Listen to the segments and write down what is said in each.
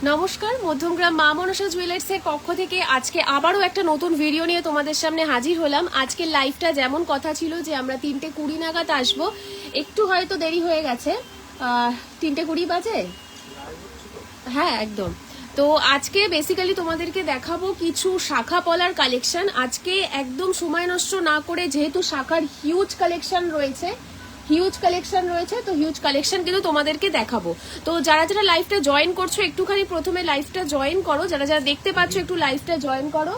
নমস্কার, মধ্যমগ্রাম মা মনসা জুয়েলার্সের পক্ষ থেকে আজকে আবারও একটা নতুন ভিডিও নিয়ে তোমাদের সামনে হাজির হলাম। আজকের লাইভটা যেমন কথা ছিল যে আমরা 3:20 নাগাদ আসবো, একটু হয়তো দেরি হয়ে গেছে। 3:20 বাজে, হ্যাঁ একদম। তো আজকে বেসিক্যালি তোমাদেরকে দেখাবো কিছু শাখা পলার কালেকশন। আজকে একদম সময় নষ্ট না করে, যেহেতু শাখার হিউজ কালেকশন রয়েছে তো হিউজ কালেকশন কিন্তু তোমাদেরকে দেখাবো। তো যারা যারা লাইভটা জয়েন করছো একটুখানি প্রথমে লাইভটা জয়েন করো, যারা যারা দেখতে পাচ্ছ একটু লাইভটা জয়েন করো।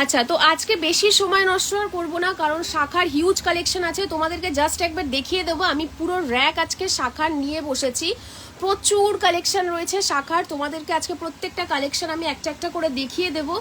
আচ্ছা, তো আজকে বেশি সময় নষ্ট আর করবো না, কারণ শাখার হিউজ কালেকশন আছে। তোমাদেরকে জাস্ট একবার দেখিয়ে দেবো। আমি পুরো র্যাক আজকে শাখার নিয়ে বসেছি, প্রচুর কালেকশন রয়েছে শাখার। তোমাদেরকে আজকে প্রত্যেকটা কালেকশন আমি একটা একটা করে দেখিয়ে দেবো।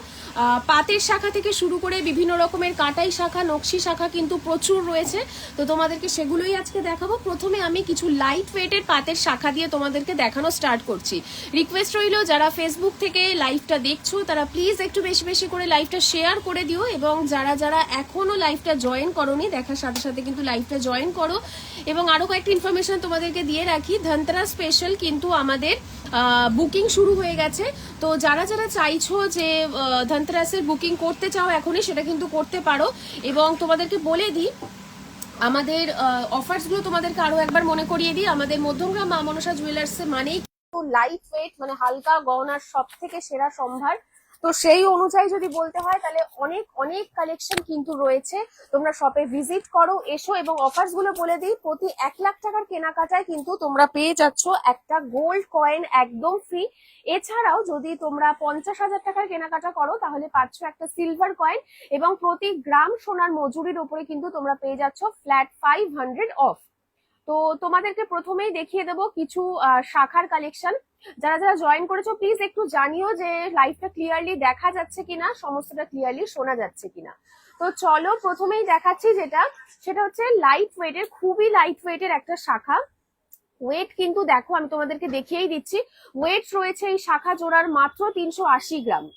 পাতের শাখা থেকে শুরু করে বিভিন্ন রকমের কাটাই শাখা, নকশি শাখা কিন্তু প্রচুর রয়েছে। তো তোমাদেরকে সেগুলোই আজকে দেখাবো। প্রথমে আমি কিছু লাইট ওয়েটের পাতের শাখা দিয়ে তোমাদেরকে দেখানো স্টার্ট করছি। রিকোয়েস্ট রইল, যারা ফেসবুক থেকে লাইভটা দেখছো তারা প্লিজ একটু বেশি বেশি করে লাইভটা শেয়ার করে দিও, এবং যারা যারা এখনো লাইভটা জয়েন করোনি দেখার সাথে সাথে কিন্তু লাইভটা জয়েন করো। এবং আরো কয়েকটা ইনফরমেশন তোমাদেরকে দিয়ে রাখি, ধনতেরাস স্পেশাল কিন্তু আমাদের বুকিং শুরু হয়ে গেছে। তো যারা যারা চাইছো যে ধনতেরাসের বুকিং করতে চাও এখনই, সেটা কিন্তু করতে পারো। এবং তোমাদেরকে বলে দিই আমাদের অফার্সগুলো তোমাদেরকে আরো একবার মনে করিয়ে দিই। আমাদের মধ্যমগ্রাম মা মনসা জুয়েলার্স মানেই লাইট ওয়েট, মানে হালকা গহনার সব থেকে সেরা সম্ভার। তো সেই অনুযায়ী যদি বলতে হয় তাহলে অনেক অনেক কালেকশন কিন্তু রয়েছে। তোমরা শপে ভিজিট করো, এসো। এবং অফার্স গুলো বলে দিই, প্রতি 1,00,000 টাকার কেনাকাটায় কিন্তু তোমরা পেয়ে যাচ্ছ একটা গোল্ড কয়েন একদম ফ্রি। এছাড়াও যদি তোমরা 50,000 টাকার কেনাকাটা করো তাহলে পাচ্ছ একটা সিলভার কয়েন, এবং প্রতি গ্রাম সোনার মজুরির উপরে কিন্তু তোমরা পেয়ে যাচ্ছ ফ্ল্যাট 500 অফ। তো তোমাদেরকে প্রথমেই দেখিয়ে দেবো কিছু শাখার কালেকশন। যারা যারা জয়েন করেছো প্লিজ একটু জানিও যে লাইভটা ক্লিয়ারলি দেখা যাচ্ছে কিনা, সমস্তটা ক্লিয়ারলি শোনা যাচ্ছে কিনা। তো চলো প্রথমেই দেখাচ্ছি সেটা হচ্ছে লাইট ওয়েটের, খুবই লাইট ওয়েটের একটা শাখা। ওয়েট কিন্তু দেখো, আমি তোমাদেরকে দেখিয়েই দিচ্ছি। ওয়েট রয়েছে এই শাখা জোড়ার মাত্র 380 গ্রাম।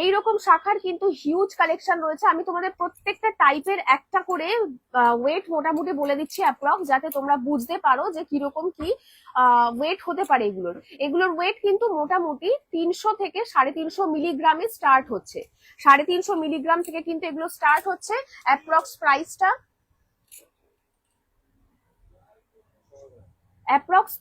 এইরকম শাখার কিন্তু হিউজ কালেকশন রয়েছে। আমি তোমাদের প্রত্যেকটা টাইপের একটা করে ওয়েট মোটামুটি বলে দিচ্ছি অ্যাপ্রক্স, যাতে তোমরা বুঝতে পারো যে কিরকম কি ওয়েট হতে পারে এগুলোর ওয়েট কিন্তু মোটামুটি 300 থেকে 350 মিলিগ্রামে স্টার্ট হচ্ছে। 350 মিলিগ্রাম থেকে কিন্তু এগুলো স্টার্ট হচ্ছে। অ্যাপ্রক্স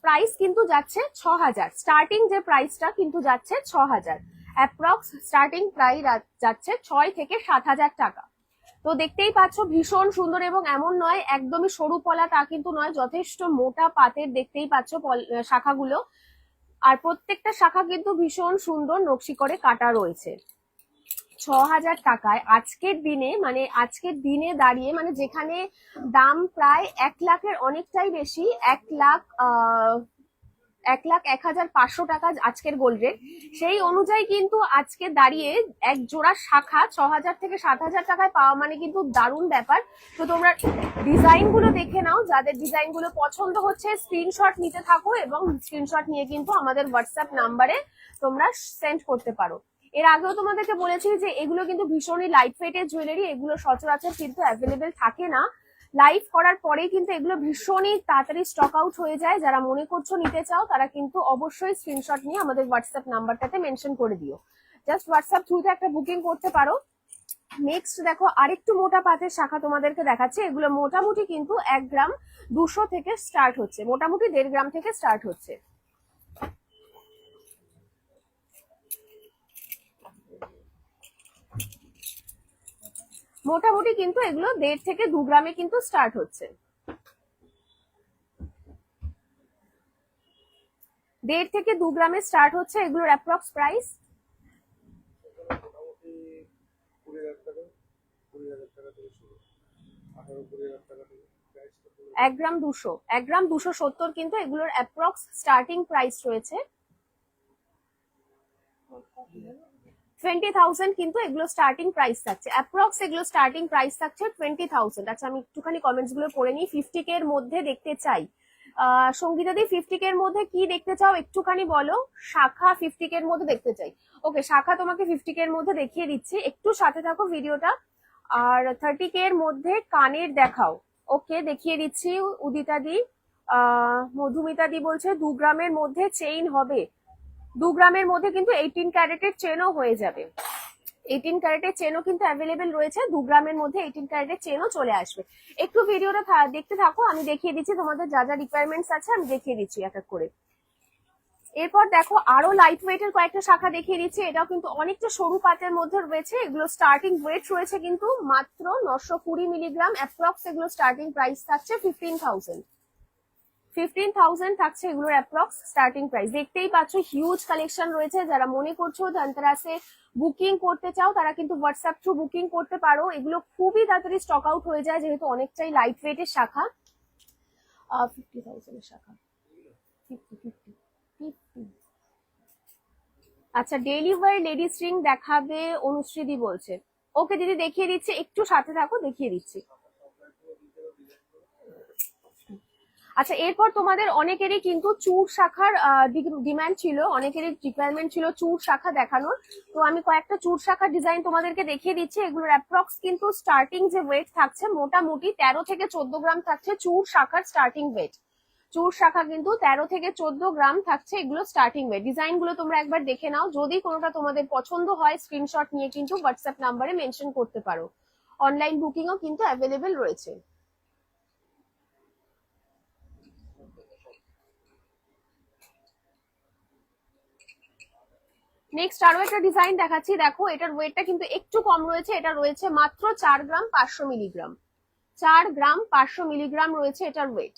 প্রাইস কিন্তু যাচ্ছে 6,000। স্টার্টিং যে প্রাইসটা কিন্তু যাচ্ছে 6,000। অ্যাপ্রক্স স্টার্টিং প্রাইস যাচ্ছে 6 থেকে 7,000 টাকা। তো দেখতেই পাচ্ছ ভীষণ সুন্দর, এবং এমন নয় একদমই সরু পলা তা কিন্তু নয়, যথেষ্ট মোটা পাতের দেখতেই পাচ্ছ শাখাগুলো। আর প্রত্যেকটা শাখা কিন্তু ভীষণ সুন্দর নকশি করে কাটা রয়েছে। 6,000 টাকায় আজকের দিনে দাঁড়িয়ে, মানে যেখানে দাম প্রায় 1,00,000-এর অনেকটাই বেশি, 1,01,500 টাকা আজকের গোল্ড রেট, সেই অনুযায়ী কিন্তু আজকে দাঁড়িয়ে এক জোড়া শাখা 6,000 থেকে 7,000 টাকায় পাওয়া মানে কিন্তু দারুণ ব্যাপার। তো তোমরা ডিজাইন গুলো দেখে নাও, যাদের ডিজাইন গুলো পছন্দ হচ্ছে স্ক্রিনশট নিতে থাকো, এবং স্ক্রিনশট নিয়ে কিন্তু আমাদের হোয়াটসঅ্যাপ নাম্বারে তোমরা সেন্ড করতে পারো। এর আগেও তোমাদেরকে বলেছি যে এগুলো কিন্তু ভীষণই লাইট ওয়েটের জুয়েলারি, এগুলো সচরাচর কিন্তু অ্যাভেলেবেল থাকে না। লাইভ করার পরেই কিন্তু এগুলো ভীষণই তাড়াতাড়ি স্টক আউট হয়ে যায়। যারা মনে করছো নিতে চাও তারা কিন্তু অবশ্যই স্ক্রিনশট নিয়ে আমাদের হোয়াটসঅ্যাপ নাম্বারটাতে মেনশন করে দিও। জাস্ট হোয়াটসঅ্যাপ থ্রুতে একটা বুকিং করতে পারো। নেক্সট দেখো আরেকটু মোটা পাতের শাখা তোমাদেরকে দেখাচ্ছে। এগুলো মোটামুটি কিন্তু 1 গ্রাম 200 থেকে স্টার্ট হচ্ছে, মোটামুটি 1.5 গ্রাম থেকে স্টার্ট হচ্ছে। মোটামুটি কিন্তু এগুলো 1.5 থেকে 2 গ্রামে কিন্তু স্টার্ট হচ্ছে। 1.5 থেকে 2 গ্রামে স্টার্ট হচ্ছে এগুলোর অ্যাপ্রক্স প্রাইস। 1 গ্রাম 270 কিন্তু এগুলোর অ্যাপ্রক্স স্টার্টিং প্রাইস রয়েছে। 20,000 কিন্তু এগুলো স্টার্টিং প্রাইস থাকছে, অ্যাপ্রক্স এগুলো স্টার্টিং প্রাইস থাকছে 20,000। আচ্ছা আমি একটুখানি কমেন্টস গুলো পড়ে নিই। 50K এর মধ্যে দেখতে চাই, সঙ্গীতা দি 50K এর মধ্যে কি দেখতে চাও একটুখানি বলো। শাখা 50K এর মধ্যে দেখতে চাই, ওকে শাখা তোমাকে 50K এর মধ্যে দেখিয়ে দিচ্ছি, একটু সাথে থাকো ভিডিওটা। আর 30K এর মধ্যে কানের দেখাও, ওকে দেখিয়ে দিচ্ছি উদিতা দি। মধুমিতা দি বলছে 2 গ্রামের মধ্যে চেইন হবে, 2 গ্রামের মধ্যে কিন্তু 18 ক্যারেটের চেনও হয়ে যাবে, 18 ক্যারেটের চেনও কিন্তু অ্যাভেলেবেল রয়েছে, 2 গ্রামের মধ্যে 18 ক্যারেটের চেনও চলে আসবে। একটু ভিডিওটা দেখতে থাকো, আমি দেখিয়ে দিচ্ছি তোমাদের যা যা রিকোয়ারমেন্টস আছে, আমি দেখিয়ে দিচ্ছি এক এক করে। এরপর দেখো আরো লাইট ওয়েটের কয়েকটা শাখা দেখিয়ে দিচ্ছি, এটাও কিন্তু অনেকটা সরু পাতের মধ্যে রয়েছে, এগুলো স্টার্টিং ওয়েট রয়েছে কিন্তু মাত্র 920 মিলিগ্রাম, অ্যাপ্রক্স এগুলো স্টার্টিং প্রাইস থাকছে 15,000 থাকছে এগুলোর অ্যাপ্রক্স স্টার্টিং প্রাইস। দেখতেই পাচ্ছ হিউজ কালেকশন রয়েছে, যারা মনে করছো ধনতেরাসে বুকিং করতে চাও তারা কিন্তু হোয়াটসঅ্যাপ থ্রু বুকিং করতে পারো, এগুলো খুবই তাড়াতাড়ি স্টক আউট হয়ে যায় যেহেতু অনেকটাই লাইট ওয়েটের শাখা। 50,000 এর শাখা 50। আচ্ছা ডেইলি ওয়্যার লেডিস রিং দেখাবে অনুশ্রীদি বলছে, ওকে দিদি দেখিয়ে দিচ্ছি, একটু সাথে থাকো দেখিয়ে দিচ্ছি। আচ্ছা এরপর তোমাদের অনেকেরই কিন্তু চূড় শাখার ডিমান্ড ছিল, অনেকেরই রিকোয়ারমেন্ট ছিল চূড় শাখা দেখানোর, তো আমি কয়েকটা চূড় শাখার ডিজাইন তোমাদেরকে দেখিয়ে দিচ্ছি। এগুলোর অ্যাপ্রক্স কিন্তু স্টার্টিং যে ওয়েট থাকছে মোটামুটি 13 থেকে 14 গ্রাম থাকছে চূড় শাখার স্টার্টিং ওয়েট, চূড় শাখা কিন্তু 13 থেকে 14 গ্রাম থাকছে এগুলো স্টার্টিং ওয়েট। ডিজাইন গুলো তোমরা একবার দেখে নাও, যদি কোনোটা তোমাদের পছন্দ হয় স্ক্রিনশট নিয়ে কিন্তু হোয়াটসঅ্যাপ নাম্বারে মেনশন করতে পারো, অনলাইন বুকিংও কিন্তু অ্যাভেলেবেল রয়েছে। নেক্সট আরো একটা ডিজাইন দেখাচ্ছি, দেখো এটার ওয়েটটা কিন্তু একটু কম রয়েছে, এটা রয়েছে মাত্র 4 গ্রাম 500 মিলিগ্রাম, 4 গ্রাম 500 মিলিগ্রাম রয়েছে এটার ওয়েট।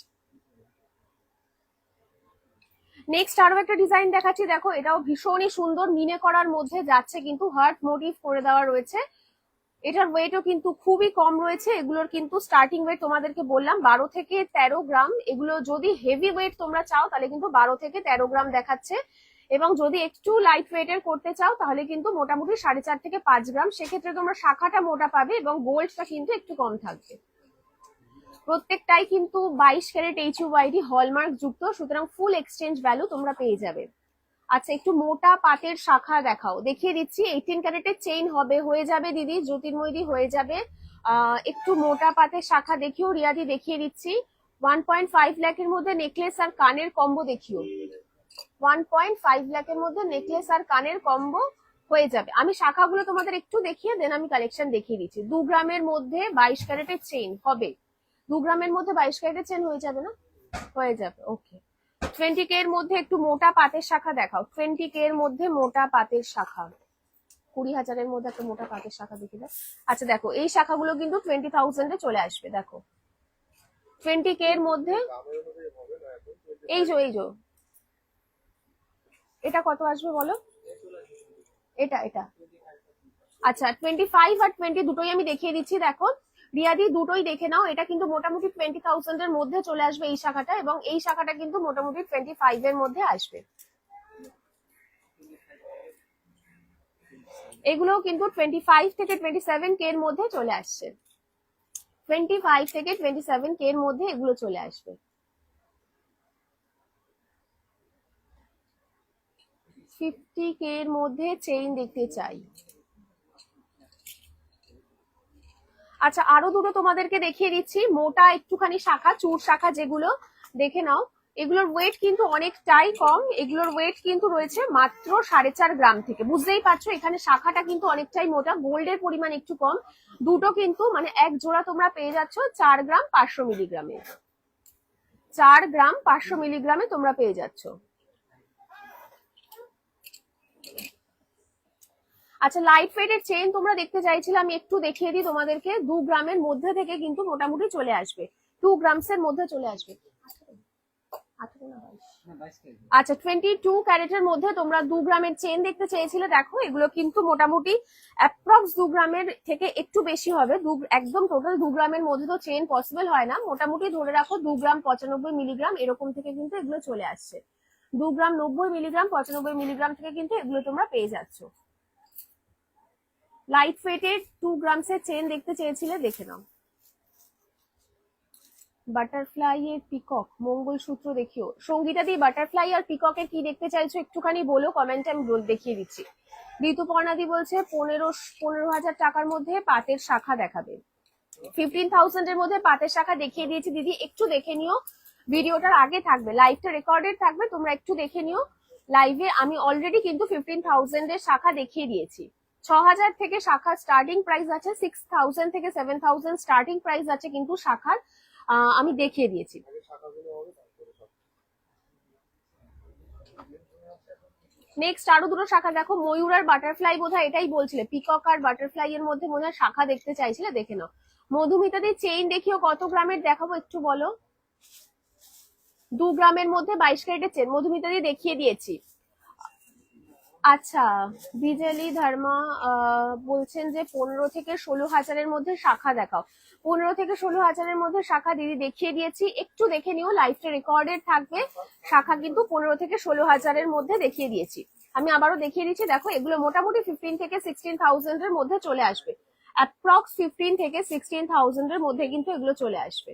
নেক্সট আরো একটা ডিজাইন দেখাচ্ছি, দেখো এটাও ভীষণই সুন্দর, মিনে করার মধ্যে যাচ্ছে কিন্তু হার্ট মোটিভ করে দেওয়া রয়েছে, এটার ওয়েটও কিন্তু খুবই কম রয়েছে, এগুলোর কিন্তু স্টার্টিং ওয়েট তোমাদেরকে বললাম 12 থেকে 13 গ্রাম, এগুলো যদি হেভি ওয়েট তোমরা চাও তাহলে কিন্তু 12 থেকে 13 গ্রাম দেখাচ্ছে, এবং যদি একটু লাইট ওয়েটের করতে চাও তাহলে কিন্তু মোটামুটি 4.5 থেকে 5 গ্রাম, সেক্ষেত্রে তোমরা শাখাটা মোটা পাবে এবং গোল্ডটা কিন্তু একটু কম থাকবে। প্রত্যেকটাই কিন্তু 22 ক্যারেট HUID হলমার্ক যুক্ত, সুতরাং ফুল এক্সচেঞ্জ ভ্যালু তোমরা পেয়ে যাবে। আচ্ছা একটু মোটা পাতের শাখা দেখাও, দেখিয়ে দিচ্ছি। 18 ক্যারেটের চেইন হবে, হয়ে যাবে দিদি, জ্যোতির্ময়দি হয়ে যাবে। একটু মোটা পাতের শাখা দেখিও রিয়াদি, দেখিয়ে দিচ্ছি। 1.5 লাখের মধ্যে নেকলেস আর কানের কম্বো দেখিও, 1.5 লাখের মধ্যে নেকলেস আর কানের কম্বো হয়ে যাবে। আমি শাখাগুলো তোমাদের একটু দেখিয়ে দেন আমি কালেকশন দেখিয়ে দিচ্ছি। 2 গ্রামের মধ্যে 22 ক্যারেটের চেইন হবে, 2 গ্রামের মধ্যে 22 ক্যারেটের চেইন হয়ে যাবে না, হয়ে যাবে ওকে। 20K এর মধ্যে একটু মোটা পাতের শাখা দেখাও, 20K এর মধ্যে মোটা পাতের শাখা, 20,000 এর মধ্যে একটা মোটা পাতের শাখা দেখে দাও। আচ্ছা দেখো এই শাখাগুলো কিন্তু 20,000 এ চলে আসবে, দেখো 20K এর মধ্যে, এই যে এটা কত আসবে বলো, এটা আচ্ছা 25 আর 20 দুটোই আমি দেখিয়ে দিচ্ছি, দেখো রিয়াদি দুটোই দেখে নাও, এটা কিন্তু মোটামুটি 20,000 এর মধ্যে চলে আসবে এই শাখাটা, এবং এই শাখাটা কিন্তু মোটামুটি 25 এর মধ্যে আসবে। এগুলো কিন্তু 25 থেকে 27K এর মধ্যে চলে আসছে, 25 থেকে 27K এর মধ্যে এগুলো চলে আসবে। 50K এর মধ্যে চেইন দেখতে চাই। আচ্ছা আরো দুটো তোমাদেরকে দেখিয়ে দিচ্ছি, মোটা একটুখানি শাখা, চূড় শাখা যেগুলো, দেখে নাও এগুলোর ওয়েট কিন্তু অনেকটাই কম, এগুলোর ওয়েট কিন্তু রয়েছে মাত্র 4.5 গ্রাম থেকে, বুঝতেই পারছো এখানে শাখাটা কিন্তু অনেকটাই মোটা, গোল্ডের পরিমাণ একটু কম, দুটো কিন্তু মানে এক জোড়া তোমরা পেয়ে যাচ্ছ 4 গ্রাম 500 মিলিগ্রামে, 4 গ্রাম 500 মিলিগ্রামে তোমরা পেয়ে যাচ্ছ। আচ্ছা লাইট ওয়েটের চেইন তোমরা দেখতে চাইছিলে, আমি একটু দেখিয়ে দিই তোমাদেরকে, 2 গ্রামের মধ্যে থেকে কিন্তু মোটামুটি চলে আসবে, 2 গ্রামস এর মধ্যে চলে আসবে। আচ্ছা 22 ক্যারেটের মধ্যে তোমরা 2 গ্রামের চেইন দেখতে চেয়েছিলে, দেখো এগুলো কিন্তু মোটামুটি অ্যাপ্রক্স 2 গ্রামের থেকে একটু বেশি হবে, একদম টোটাল 2 গ্রামের মধ্যে তো চেইন পসিবল হয় না, মোটামুটি ধরে রাখো 2 গ্রাম 95 মিলিগ্রাম এরকম থেকে কিন্তু এগুলো চলে আসছে, 2 গ্রাম 90 মিলিগ্রাম 95 মিলিগ্রাম থেকে কিন্তু এগুলো তোমরা পেয়ে যাচ্ছ। লাইট ওয়েটের 2 গ্রামসের চেন দেখতে চেয়েছিলে, দেখে নাও। বাটারফ্লাই এর পিকক, মঙ্গলসূত্র দেখিও। সঙ্গীতা দি বাটারফ্লাই আর পিককের কি দেখতে চাইছো একটুখানি বলো কমেন্টে, আমি দেখিয়ে দিচ্ছি। ঋতুপর্ণাদি বলছে 15,000 টাকার মধ্যে পাতের শাখা দেখাবে। 15,000 এর মধ্যে পাতের শাখা দেখিয়ে দিয়েছি দিদি, একটু দেখে নিও। ভিডিওটার আগে থাকবে, লাইভটা রেকর্ডেড থাকবে, তোমরা একটু দেখে নিও। লাইভে আমি অলরেডি কিন্তু 15,000 এর শাখা দেখিয়ে দিয়েছি। 6,000 থেকে শাখা স্টার্টিং প্রাইস আছে, 6,000 থেকে 7,000 স্টার্টিং প্রাইস আছে কিন্তু শাখার, আমি দেখিয়ে দিয়েছি। নেক্সট আরো দুটো শাখা দেখো, ময়ূর আর বাটারফ্লাই, বোধহয় এটাই বলছিলে, পিকক আর বাটারফ্লাই এর মধ্যে মনে হয় শাখা দেখতে চাইছিলে, দেখে নাও। মধুমিতাদের চেইন দেখিও, কত গ্রামের দেখাবো একটু বলো। 2 গ্রামের মধ্যে 22 ক্যারেটের চেন মধুমিতাদি দেখিয়ে দিয়েছি। আচ্ছা, বিজলি ধর্মা বলছেন যে 15 থেকে 16,000 মধ্যে শাখা দেখাও। 15 থেকে 16,000 মধ্যে শাখা দিদি দেখিয়ে দিয়েছি, একটু দেখে নিও, লাইভটা রেকর্ডেড থাকবে। শাখা কিন্তু 15 থেকে 16,000 মধ্যে দেখিয়ে দিয়েছি। আমি আবারও দেখিয়ে দিচ্ছি, দেখো এগুলো মোটামুটি 15 থেকে 16,000 এর মধ্যে চলে আসবে, অ্যাপ্রক্স 15 থেকে 16,000 এর মধ্যে কিন্তু এগুলো চলে আসবে।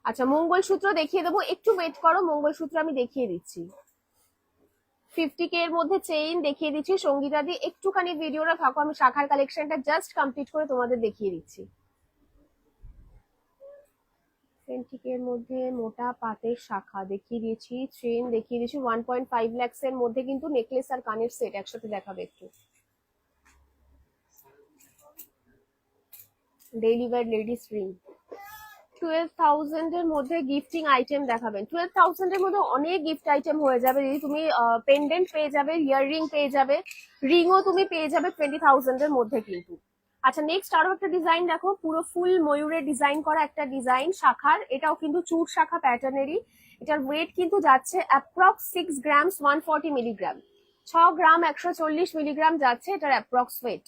আচ্ছা, মঙ্গলসূত্র দেখিয়ে দেবো, একটু ওয়েট করো, মঙ্গলসূত্র আমি দেখিয়ে দিচ্ছি। 50K এর মধ্যে চেইন দেখিয়ে দিচ্ছি। সঙ্গীতা দি একটুখানি ভিডিওটা থাকো, আমি শাখার কালেকশনটা জাস্ট কমপ্লিট করে তোমাদের দেখিয়ে দিচ্ছি। 20K এর মধ্যে মোটা পাতের শাখা দেখিয়ে দিয়েছি, চেইন দেখিয়ে দিয়েছি। 1.5 lakhs এর মধ্যে কিন্তু নেকলেস আর কানের সেট একসাথে দেখাবে একটু। ডেইলি ওয়্যার লেডিস রিং 12,000 এর মধ্যে গিফটিং আইটেম দেখাবেন। 12,000 এর মধ্যে অনেক গিফট আইটেম হয়ে যাবে দিদি, তুমি পেন্ডেন্ট পেয়ে যাবে, ইয়াররিং পেয়ে যাবে, রিংও তুমি পেয়ে যাবে 20,000 এর মধ্যে কিন্তু। আচ্ছা, নেক্সট আরো একটা ডিজাইন দেখো, পুরো ফুল ময়ূরের ডিজাইন করা একটা ডিজাইন শাখার, এটাও কিন্তু চূড় শাখা প্যাটার্নেরই। এটার ওয়েট কিন্তু যাচ্ছে অ্যাপ্রক্স 6 গ্রামস 140 মিলিগ্রাম, 6 গ্রাম 140 মিলিগ্রাম যাচ্ছে এটার অ্যাপ্রক্স ওয়েট।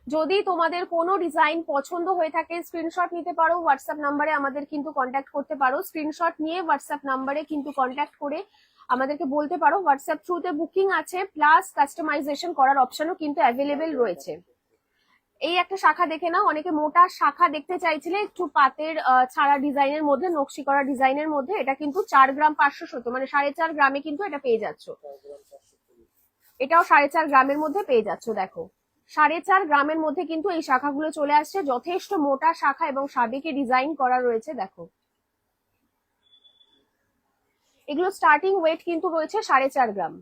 যদি তোমাদের কোনো ডিজাইন পছন্দ হয়ে থাকে স্ক্রিনশট নিতে পারো, হোয়াটসঅ্যাপ নাম্বারে আমাদের কিন্তু কন্ট্যাক্ট করতে পারো। স্ক্রিনশট নিয়ে হোয়াটসঅ্যাপ নাম্বারে কিন্তু কন্ট্যাক্ট করে আমাদেরকে বলতে পারো। হোয়াটসঅ্যাপ থ্রুতে বুকিং আছে, প্লাস কাস্টমাইজেশন করার অপশনও কিন্তু অ্যাভেলেবেল রয়েছে। এই একটা শাখা দেখে নাও, অনেকে মোটা শাখা দেখতে চাইছিলে একটু পাতের ছাড়া ডিজাইনের মধ্যে, নকশি করা ডিজাইনের মধ্যে। এটা কিন্তু 4 গ্রাম 570, মানে 4.5 গ্রামে কিন্তু এটা পেয়ে যাচ্ছ। এটাও 4.5 গ্রামের মধ্যে পেয়ে যাচ্ছ। দেখো 4.5 গ্রামের মধ্যে কিন্তু এই শাখাগুলো চলে আসছে, যথেষ্ট মোটা শাখা এবং সাবেকে ডিজাইন করা রয়েছে। দেখো এগুলো স্টার্টিং ওয়েট কিন্তু রয়েছে 4.5 গ্রাম।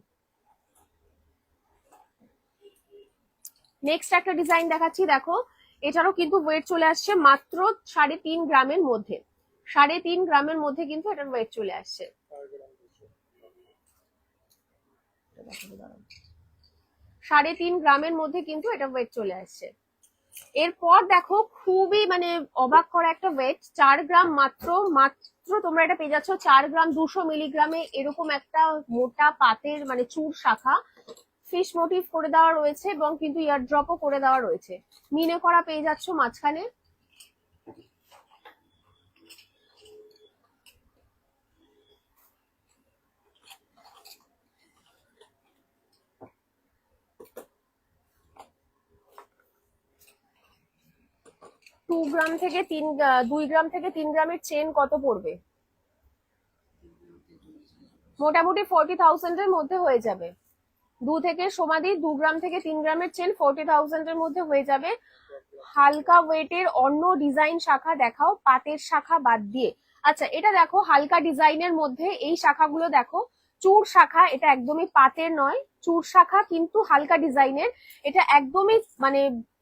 নেক্সট একটা ডিজাইন দেখাচ্ছি, দেখো এটারও কিন্তু ওয়েট চলে আসছে মাত্র 3.5 গ্রামের মধ্যে। 3.5 গ্রামের মধ্যে কিন্তু এটার ওয়েট চলে আসছে। 3.5 গ্রামের মধ্যে কিন্তু এটা ওয়েট চলে আসছে। এরপর দেখো খুবই মানে অবাক করা একটা ওয়েট, 4 গ্রাম মাত্র তোমরা এটা পেয়ে যাচ্ছ 4 গ্রাম 200 মিলিগ্রামে। এরকম একটা মোটা পাতের মানে চূড় শাখা, ফিশ মোটিভ করে দেওয়া রয়েছে এবং কিন্তু ইয়ার ড্রপও করে দেওয়া রয়েছে, মিনে করা পেয়ে যাচ্ছ মাঝখানে। দু গ্রাম থেকে 3 গ্রামের চেন কত পড়বে? মোটামুটি 40,000 এর মধ্যে হয়ে যাবে। 2 থেকে সমাধি 2 গ্রাম থেকে 3 গ্রামের চেন 40,000 এর মধ্যে হয়ে যাবে। হালকা ওয়েটের অন্য ডিজাইন শাখা দেখাও, পাতের শাখা বাদ দিয়ে। আচ্ছা, এটা দেখো হালকা ডিজাইনের মধ্যে এই শাখাগুলো দেখো, চূড় শাখা, এটা একদমই পাতের নয়, চূড় শাখা কিন্তু হালকা ডিজাইনের। এটা একদমই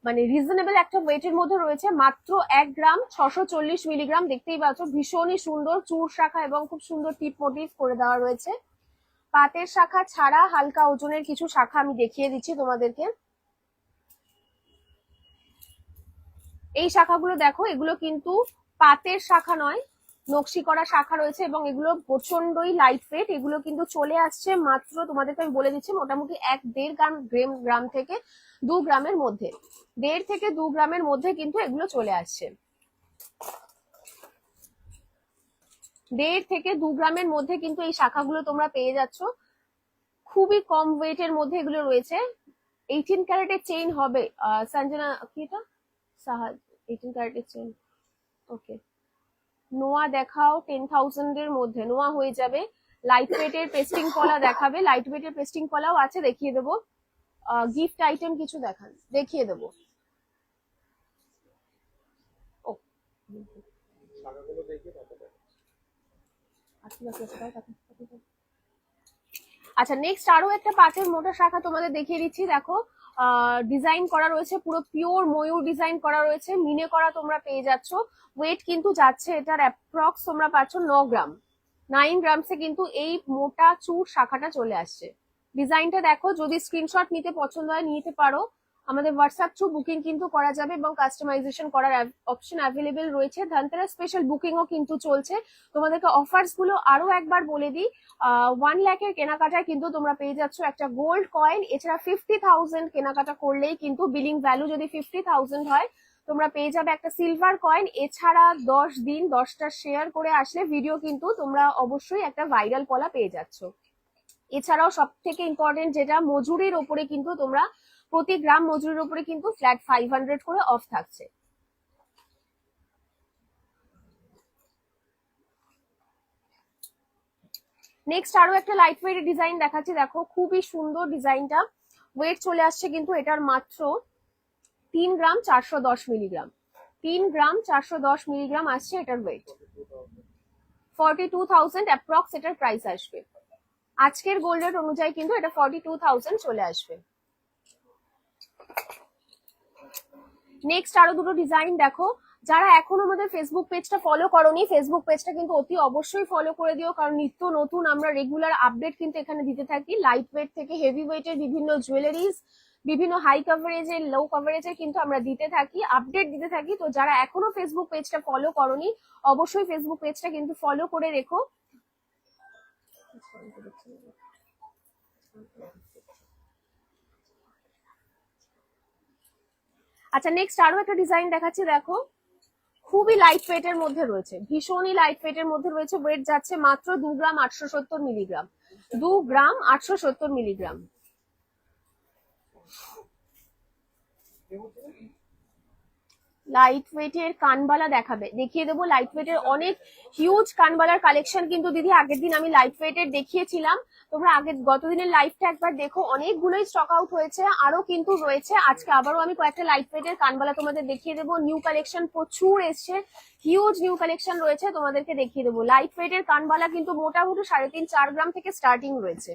মানে রিজনেবল একটা ওয়েটের মধ্যে রয়েছে, মাত্র 1 গ্রাম 640 মিলিগ্রাম। দেখতেই পাচ্ছ ভীষণই সুন্দর চূড় শাখা এবং খুব সুন্দর টিপ মোটিভ করে দেওয়া রয়েছে। পাতের শাখা ছাড়া হালকা ওজনের কিছু শাখা আমি দেখিয়ে দিচ্ছি তোমাদেরকে। এই শাখাগুলো দেখো, এগুলো কিন্তু পাতের শাখা নয়, নকশি করা শাখা রয়েছে এবং এগুলো প্রচন্ডই লাইট ওয়েট। এগুলো কিন্তু চলে আসছে মাত্র, তোমাদেরকে আমি বলে দিচ্ছি, মোটামুটি 1.5 গ্রাম থেকে 2 গ্রামের মধ্যে, 1.5 থেকে 2 গ্রামের মধ্যে কিন্তু এগুলো চলে আসছে। 1.5 থেকে 2 গ্রামের মধ্যে কিন্তু এই শাখাগুলো তোমরা পেয়ে যাচ্ছ। খুবই কম ওয়েটের মধ্যে এগুলো রয়েছে। 18 ক্যারেটের চেইন হবে। সঞ্জনা কি এটা সাহাজ 18 ক্যারেটের চেইন। ওকে, নোয়া দেখাও 10,000 এর মধ্যে নোয়া হয়ে যাবে। লাইট ওয়েটের পেস্টিং পলা দেখাবে, লাইট ওয়েটের পেস্টিং পলাও আছে, দেখিয়ে দেবো। গিফট আইটেম কিছু দেখান, দেখিয়ে দেবো। ও আচ্ছা, নেক্সট আরো একটা পাটের মোটা শাখা তোমাদের দেখিয়ে দিচ্ছি। দেখো ডিজাইন করা রয়েছে, পুরো পিওর ময়ূর ডিজাইন করা রয়েছে, মিনে করা তোমরা পেয়ে যাচ্ছ। ওয়েট কিন্তু যাচ্ছে এটার অ্যাপ্রক্স তোমরা পাচ্ছ 9 গ্রাম। 9 গ্রামসে কিন্তু এই মোটা চূড় শাখাটা চলে আসছে। ডিজাইনটা দেখো, যদি স্ক্রিনশট নিতে পছন্দ হয় নিতে পারো। আমাদের হোয়াটসঅ্যাপ থ্রু বুকিং কিন্তু করা যাবে এবং কাস্টমাইজেশন করার অপশন অ্যাভেলেবেল রয়েছে। ধনতেরাস স্পেশাল বুকিংও কিন্তু চলছে। তোমাদেরকে অফার্স গুলো আরো একবার বলে দিই। 1 লাখের কেনাকাটায় কিন্তু তোমরা পেয়ে যাচ্ছ একটা গোল্ড কয়েন। এছাড়া 50,000 কেনাকাটা করলেই কিন্তু বিলিং ভ্যালু যদি 50,000 হয় তোমরা পেয়ে যাবে একটা সিলভার কয়েন। এছাড়া 10 দিন 10টা শেয়ার করে আসলে ভিডিও কিন্তু তোমরা অবশ্যই একটা ভাইরাল পলা পেয়ে যাচ্ছ। এছাড়াও সব থেকে ইম্পর্টেন্ট যেটা, মজুরির ওপরে কিন্তু তোমরা প্রতি গ্রাম মজুরির উপরে কিন্তু ফ্ল্যাট 500 করে অফ থাকছে। নেক্সট আরো একটা লাইট ওয়েট ডিজাইন দেখাচ্ছি। দেখো খুবই সুন্দর ডিজাইনটা। ওয়েট চলে আসছে কিন্তু এটার মাত্র 3 গ্রাম 410 মিলিগ্রাম। 3 গ্রাম 410 মিলিগ্রাম আসছে এটার ওয়েট। 42,000 অ্যাপ্রক্স এটার প্রাইস আসবে। আজকের গোল্ড রেট অনুযায়ী কিন্তু এটা 42,000 চলে আসবে। নেক্সট আরো দুটো ডিজাইন দেখো। যারা এখনো আমাদের ফেসবুক পেজটা ফলো করোনি, ফেসবুক পেজটা কিন্তু অতি অবশ্যই ফলো করে দিও, কারণ নিত্য নতুন আমরা রেগুলার আপডেট কিন্তু এখানে দিতে থাকি। লাইট ওয়েট থেকে হেভি ওয়েটের বিভিন্ন জুয়েলারিজ, বিভিন্ন হাই কভারেজের, লো কভারেজের কিন্তু আমরা দিতে থাকি, আপডেট দিতে থাকি। তো যারা এখনো ফেসবুক পেজটা ফলো করোনি অবশ্যই ফেসবুক পেজটা কিন্তু ফলো করে রেখো। আচ্ছা, নেক্সট আরো একটা ডিজাইন দেখাচ্ছি। দেখো খুবই লাইট ওয়েটের মধ্যে রয়েছে, ভীষণই লাইট ওয়েটের মধ্যে রয়েছে। ওয়েট যাচ্ছে মাত্র 2 গ্রাম 870 মিলিগ্রাম। 2 গ্রাম 870 মিলিগ্রাম। লাইট ওয়েটের কানবালা দেখাবে, দেখিয়ে দেবো। লাইট ওয়েটের অনেক হিউজ কানবালার কালেকশন কিন্তু দিদি আগের দিন আমি লাইট ওয়েটের দেখিয়েছিলাম। তোমরা আগের গতদিনের লাইভটা একবার দেখো, অনেকগুলোই স্টক আউট হয়েছে, আরো কিন্তু রয়েছে। আজকে আবারও আমি কয়েকটা লাইট ওয়েটের কানবালা তোমাদের দেখিয়ে দেবো। নিউ কালেকশন প্রচুর এসছে, হিউজ নিউ কালেকশন রয়েছে, তোমাদেরকে দেখিয়ে দেবো। লাইট ওয়েটের কানবালা কিন্তু মোটামুটি 3.5-4 গ্রাম থেকে স্টার্টিং রয়েছে।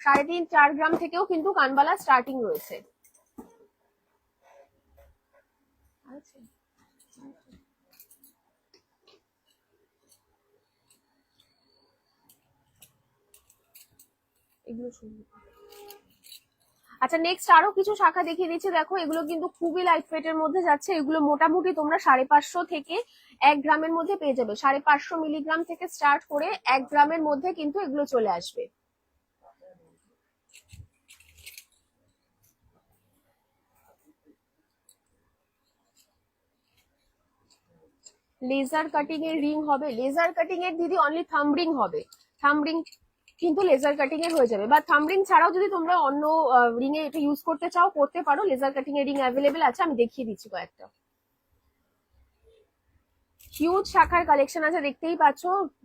3.5-4 গ্রাম থেকেও কিন্তু কানবালা স্টার্টিং রয়েছে। আচ্ছা, নেক্সট আরো কিছু শাখা দেখিয়ে দিচ্ছি। দেখো এগুলো কিন্তু খুবই লাইট ওয়েটের মধ্যে যাচ্ছে। এগুলো মোটামুটি তোমরা 550 থেকে 1 গ্রামের মধ্যে পেয়ে যাবে। 550 মিলিগ্রাম থেকে স্টার্ট করে 1 গ্রামের মধ্যে কিন্তু এগুলো চলে আসবে। লেজার কাটিং এর রিং হবে, লেজার কাটিং এর দিদি অনলি থাম্ব রিং হবে। থাম্ব রিং কিন্তু লেজার কাটিং এর হয়ে যাবে, বা থাম্ব রিং ছাড়াও যদি তোমরা অন্য রিং এ এটা ইউজ করতে চাও করতে পারো। লেজার কাটিং এর রিং অ্যাভেলেবেল আছে, আমি দেখিয়ে দিচ্ছি কয়েকটা। হিউজ শাখার কালেকশন আছে, দেখতেই পাচ্ছ।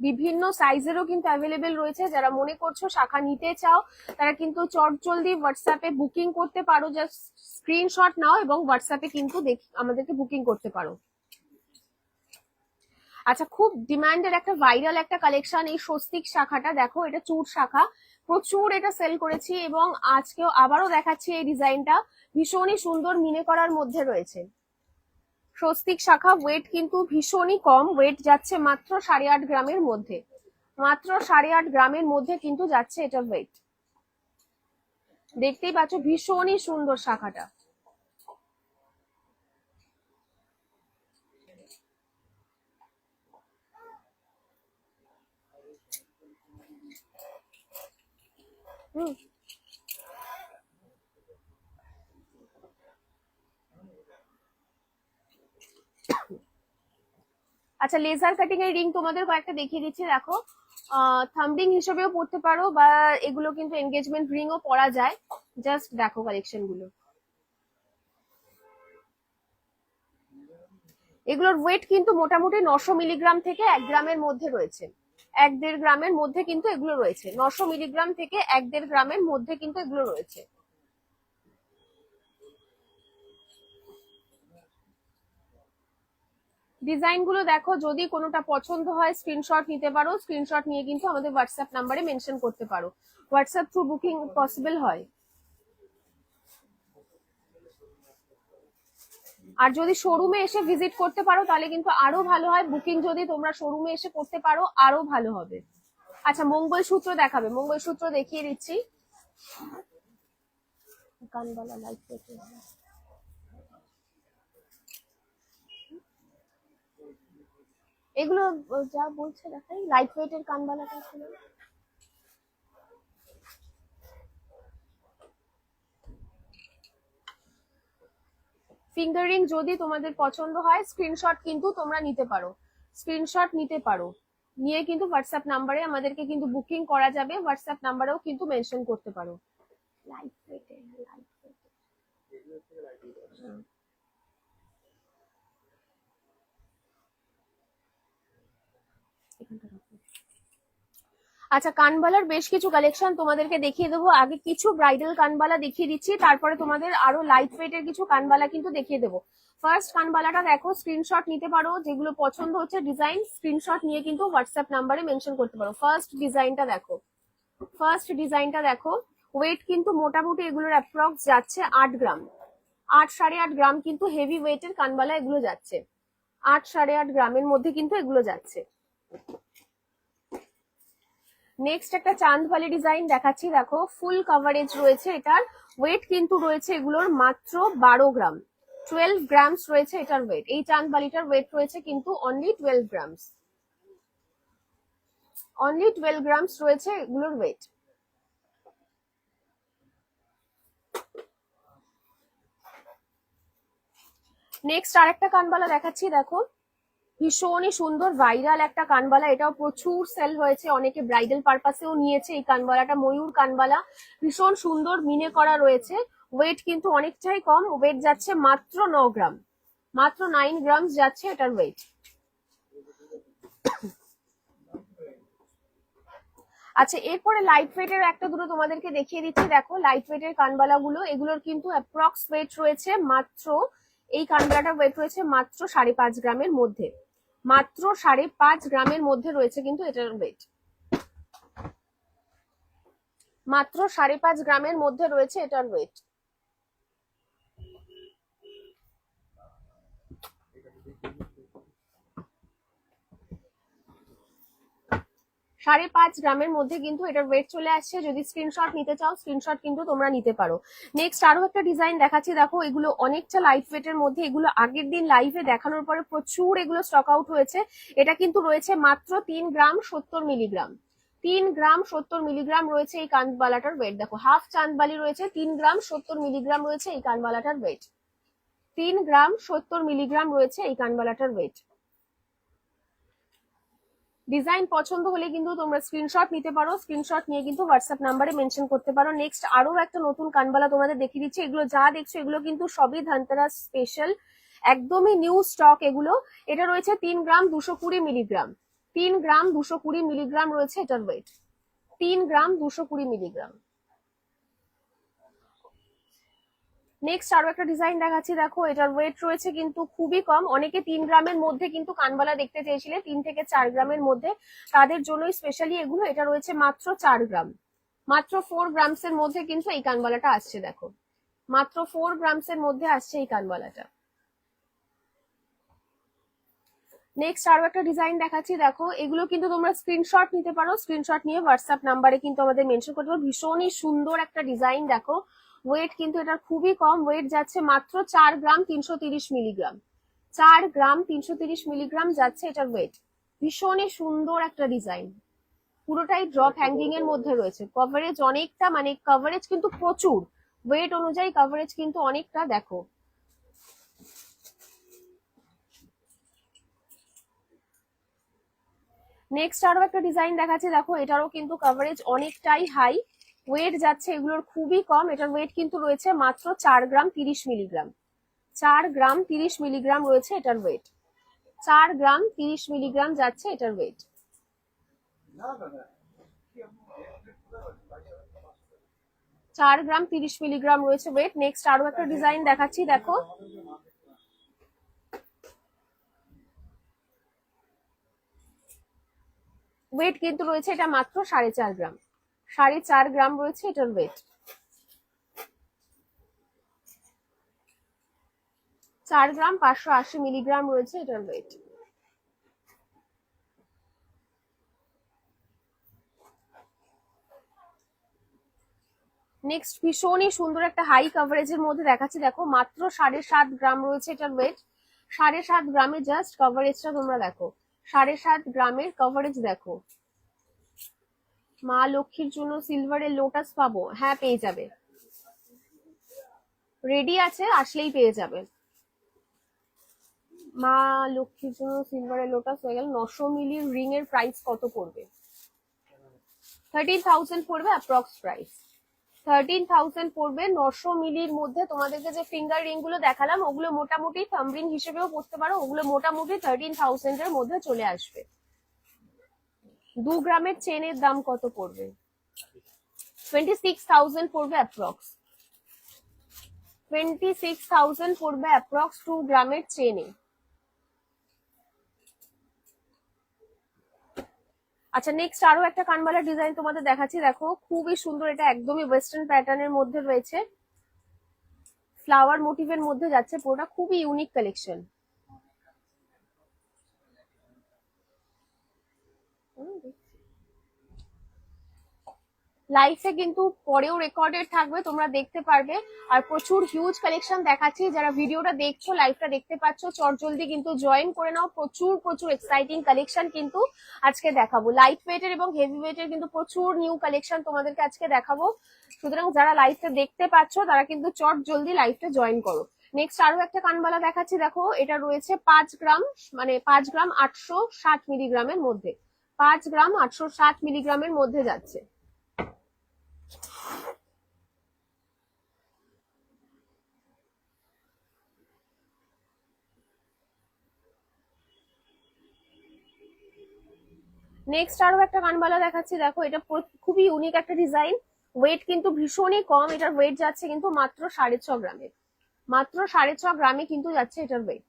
বিভিন্ন সাইজেরও কিন্তু অ্যাভেলেবেল রয়েছে। যারা মনে করছো শাখা নিতে চাও তারা কিন্তু চটজলদি হোয়াটসঅ্যাপে বুকিং করতে পারো। জাস্ট স্ক্রিনশট নাও এবং হোয়াটসঅ্যাপে কিন্তু আমাদেরকে বুকিং করতে পারো। আচ্ছা, খুব ডিমান্ডের একটা ভাইরাল একটা কালেকশন এই স্বস্তিক শাখাটা। দেখো এটা চূড় শাখা, প্রচুর এটা সেল করেছি এবং আজকেও আবারও দেখাচ্ছি এই ডিজাইনটা। ভীষণই সুন্দর মিনে করার মধ্যে রয়েছে স্বস্তিক শাখা। ওয়েট কিন্তু ভীষণই কম, ওয়েট যাচ্ছে মাত্র 8.5 গ্রামের মধ্যে। মাত্র 8.5 গ্রামের মধ্যে কিন্তু যাচ্ছে এটা ওয়েট। দেখতেই পাচ্ছ ভীষণই সুন্দর শাখাটা। আচ্ছা, লেজার কাটিং এর রিং তোমাদের কয়েকটা দেখিয়ে দিচ্ছি, দেখো থাম্ব রিং হিসেবেও পড়তে পারো বা এগুলো কিন্তু এনগেজমেন্ট রিংও পরা যায়। জাস্ট দেখো কালেকশন গুলো। এগুলোর ওয়েট কিন্তু মোটামুটি 900 মিলিগ্রাম থেকে 1 গ্রামের মধ্যে রয়েছে, 1-1.5 গ্রামের মধ্যে কিন্তু এগুলো রয়েছে। 900 মিলিগ্রাম থেকে 1-1.5 গ্রামের মধ্যে কিন্তু এগুলো রয়েছে। ডিজাইন গুলো দেখো, যদি কোনোটা পছন্দ হয় স্ক্রিনশট নিতে পারো, স্ক্রিনশট নিয়ে কিন্তু আমাদের হোয়াটসঅ্যাপ নাম্বারে মেনশন করতে পারো। হোয়াটসঅ্যাপ থ্রু বুকিং পসিবল হয়। আর যদি শোরুমে এসে ভিজিট করতে পারো তাহলে কিন্তু আরো ভালো হয়। বুকিং যদি তোমরা শোরুমে এসে করতে পারো আরো ভালো হবে। আচ্ছা, মঙ্গলসূত্র দেখাবে? মঙ্গলসূত্র দেখিয়ে দিচ্ছি। কানবালা লাইট ওয়েট, এগুলো যা বলছে দেখাই। লাইট ওয়েটের কানবালাটা ছিল। ফিঙ্গারিং যদি তোমাদের পছন্দ হয় স্ক্রিনশট কিন্তু তোমরা নিতে পারো, স্ক্রিনশট নিতে পারো, নিয়ে কিন্তু হোয়াটসঅ্যাপ নাম্বারে আমাদেরকে কিন্তু বুকিং করা যাবে। হোয়াটসঅ্যাপ নাম্বারেও কিন্তু মেনশন করতে পারো। লাইট ওয়েটের, লাইট ওয়েটের। আচ্ছা, কানবালার বেশ কিছু কালেকশন তোমাদেরকে দেখিয়ে দেবো। আগে কিছু ব্রাইডাল কানবালা দেখিয়ে দিচ্ছি, তারপরে তোমাদের আরো লাইট ওয়েটের কিছু কানবালা কিন্তু দেখিয়ে দেবো। ফার্স্ট কানবালাটা দেখো, স্ক্রিনশট নিতে পারো, যেগুলো পছন্দ হচ্ছে ডিজাইন স্ক্রিনশট নিয়ে কিন্তু হোয়াটসঅ্যাপ নাম্বারে মেনশন করতে পারো। ফার্স্ট ডিজাইনটা দেখো, ফার্স্ট ডিজাইনটা দেখো। ওয়েট কিন্তু মোটামুটি এগুলোর অ্যাপ্রক্স যাচ্ছে 8 গ্রাম, 8-8.5 গ্রাম কিন্তু হেভি ওয়েটের কানবালা এগুলো যাচ্ছে। 8-8.5 গ্রামের মধ্যে কিন্তু এগুলো যাচ্ছে। নেক্সট একটা চাঁদবালি ডিজাইন দেখাচ্ছি, দেখো ফুল কভারেজ রয়েছে এটার। ওয়েট কিন্তু রয়েছে এগুলোর মাত্র 12 গ্রাম, 12 গ্রামস রয়েছে এটার ওয়েট। এই চাঁদবালিটার ওয়েট রয়েছে কিন্তু অনলি 12 গ্রামস, অনলি 12 গ্রামস রয়েছে এগুলোর ওয়েট। নেক্সট আরেকটা কানবালা দেখাচ্ছি, দেখো ভীষণই সুন্দর ভাইরাল একটা কানবালা, এটাও প্রচুর সেল হয়েছে, অনেকে ব্রাইডাল পারপাসেও নিয়েছে এই কানবালাটা। ময়ূর কানবালা, ভীষণ সুন্দর মিনে করা রয়েছে। ওয়েট কিন্তু অনেকটাই কম, ওয়েট যাচ্ছে মাত্র 9 গ্রাম, মাত্র 9 গ্রাম যাচ্ছে এটার ওয়েট। আচ্ছা, এরপরে লাইট ওয়েটের একটা দুটো তোমাদেরকে দেখিয়ে দিচ্ছি, দেখো লাইট ওয়েটের কানবালা গুলো, এগুলোর কিন্তু অ্যাপ্রক্স ওয়েট রয়েছে মাত্র, এই কানবালাটার ওয়েট রয়েছে মাত্র 5.5 গ্রামের মধ্যে, মাত্র 5.5 গ্রামের মধ্যে রয়েছে কিন্তু এটার ওয়েট, মাত্র 5.5 গ্রামের মধ্যে রয়েছে এটার ওয়েট। 5.5 গ্রামের মধ্যে কিন্তু এটার ওয়েট চলে আসছে। যদি স্ক্রিনশট নিতে চাও স্ক্রিনশট কিন্তু তোমরা নিতে পারো। নেক্সট আরো একটা ডিজাইন দেখাচ্ছি, দেখো এগুলো অনেকটা লাইট ওয়েটের মধ্যে, এগুলো আগের দিন লাইভে দেখানোর পরে প্রচুর এগুলো স্টক আউট হয়েছে। এটা কিন্তু রয়েছে মাত্র 3 গ্রাম 70 মিলিগ্রাম, 3 গ্রাম 70 মিলিগ্রাম রয়েছে এই কানবালাটার ওয়েট। দেখো হাফ চাঁদবালি রয়েছে, 3 গ্রাম 70 মিলিগ্রাম রয়েছে এই কানবালাটার ওয়েট, 3 গ্রাম 70 মিলিগ্রাম রয়েছে এই কানবালাটার ওয়েট। ডিজাইন পছন্দ হলে কিন্তু তোমরা স্ক্রিনশট নিতে পারো, স্ক্রিনশট নিয়ে কিন্তু হোয়াটসঅ্যাপ নাম্বারে মেনশন করতে পারো। নেক্সট আরো একটা নতুন কানবালা তোমাদের দেখিয়ে দিচ্ছি, এগুলো যা দেখছো এগুলো কিন্তু সবই ধনতেরাস স্পেশাল, একদমই নিউ স্টক এগুলো। এটা রয়েছে 3 গ্রাম 220 মিলিগ্রাম, 3 গ্রাম 220 মিলিগ্রাম রয়েছে এটার ওয়েট, 3 গ্রাম 220 মিলিগ্রাম। নেক্সট আরো একটা ডিজাইন দেখাচ্ছি, দেখো এটার ওয়েট রয়েছে কিন্তু খুবই কম, অনেকে 3 গ্রামের মধ্যে কিন্তু কানবালা দেখতে চেয়েছিলে, 3 থেকে 4 গ্রামের মধ্যে, তাদের জন্যই স্পেশালি এগুলো। এটা রয়েছে মাত্র 4 গ্রাম, মাত্র 4 গ্রামস এর মধ্যে কিন্তু এই কানবালাটা আসছে, দেখো মাত্র 4 গ্রামস এর মধ্যে আসছে এই কানবালাটা। নেক্সট আরো একটা ডিজাইন দেখাচ্ছি, দেখো এগুলো কিন্তু তোমরা স্ক্রিনশট নিতে পারো, স্ক্রিনশট নিয়ে হোয়াটসঅ্যাপ নাম্বারে কিন্তু আমাদের মেনশন করতে পারো। ভীষণই সুন্দর একটা ডিজাইন, দেখো ওয়েট কিন্তু এটা খুবই কম, ওয়েট যাচ্ছে মাত্র 4 গ্রাম 330 মিলিগ্রাম, 4 গ্রাম 330 মিলিগ্রাম যাচ্ছে এটার ওয়েট। ভীষণই সুন্দর একটা ডিজাইন, পুরোটাই ড্রপ হ্যাঙ্গিং এর মধ্যে রয়েছে, কভারেজ অনেকটা, মানে কভারেজ কিন্তু প্রচুর, ওয়েট অনুযায়ী কভারেজ কিন্তু অনেকটা। দেখো নেক্সট আরো একটা ডিজাইন দেখাচ্ছি, দেখো এটারও কিন্তু কভারেজ অনেকটাই হাই, ওয়েট যাচ্ছে এগুলোর খুবই কম। এটার ওয়েট কিন্তু রয়েছে মাত্র 4 গ্রাম 30 মিলিগ্রাম। 4 গ্রাম 30 মিলিগ্রাম রয়েছে এটার ওয়েট। 4 গ্রাম 30 মিলিগ্রাম যাচ্ছে এটার ওয়েট। 4 গ্রাম 30 মিলিগ্রাম রয়েছে ওয়েট। নেক্সট আরো একটা ডিজাইন দেখাচ্ছি, দেখো ওয়েট কিন্তু রয়েছে এটা মাত্র 4.5 গ্রাম। 4.5 গ্রাম রয়েছে এটার ওয়েট। 4 গ্রাম 580 মিলিগ্রাম রয়েছে এটার ওয়েট। নেক্সট ভীষণই সুন্দর একটা হাই কভারেজের মধ্যে দেখাচ্ছি, দেখো মাত্র 7.5 গ্রাম রয়েছে এটার ওয়েট। 7.5 গ্রামে জাস্ট কভারেজটা তোমরা দেখো, 7.5 গ্রামের কভারেজ দেখো। মা লক্ষ্মীর জন্য সিলভারের লোটাস পাবো? হ্যাঁ পেয়ে যাবে, রেডি আছে, আসলেই পেয়ে যাবে। মা লক্ষ্মীর জন্য সিলভারের লোটাস হয়ে গেল। 900 মিলির রিং এর প্রাইস কত পড়বে? 13,000 পড়বে অ্যাপ্রক্স প্রাইস। 13,000 পড়বে 900 মিলির মধ্যে। তোমাদেরকে যে ফিঙ্গার রিং গুলো দেখালাম ওগুলো মোটামুটি থাম্ব রিং হিসেবেও পড়তে পারো, ওগুলো মোটামুটি 13,000 এর মধ্যে চলে আসবে। 2 গ্রামের চেনের দাম কত পড়বে? 26,000 পড়বে অ্যাপ্রক্স। 26,000 পড়বে অ্যাপ্রক্স 2 গ্রামের চেনে। আচ্ছা নেক্সট আরো একটা কানবালা ডিজাইন তোমাদের দেখাচ্ছি, দেখো খুবই সুন্দর। এটা একদমই ওয়েস্টার্ন প্যাটার্নের মধ্যে রয়েছে, ফ্লাওয়ার মোটিভের মধ্যে যাচ্ছে পুরোটা, খুবই ইউনিক কালেকশন। লাইফে কিন্তু পরেও রেকর্ডেড থাকবে, তোমরা দেখতে পারবে। আর প্রচুর হিউজ কালেকশন দেখাচ্ছি, যারা ভিডিওটা দেখছো লাইভটা দেখতে পাচ্ছ চটজলদি কিন্তু জয়েন করে নাও। প্রচুর প্রচুর এক্সাইটিং কালেকশন কিন্তু আজকে দেখাবো। লাইট ওয়েটের এবং হেভি ওয়েটের কিন্তু প্রচুর নিউ কালেকশন তোমাদেরকে আজকে দেখাবো। সুতরাং যারা লাইভটা দেখতে পাচ্ছ তারা কিন্তু চটজলদি লাইভটা জয়েন করো। নেক্সট আরো একটা কানবালা দেখাচ্ছি, দেখো এটা রয়েছে 5 গ্রাম, মানে 5 গ্রাম 860 মিলিগ্রামের মধ্যে। 5 গ্রাম 860 মিলিগ্রামের মধ্যে যাচ্ছে। নেক্সট আরো একটা কানবালা দেখাচ্ছি, দেখো এটা খুবই ইউনিক একটা ডিজাইন। ওয়েট কিন্তু ভীষণই কম, এটার ওয়েট যাচ্ছে কিন্তু মাত্র 6.5 গ্রামে। মাত্র 6.5 গ্রামে কিন্তু যাচ্ছে এটার ওয়েট।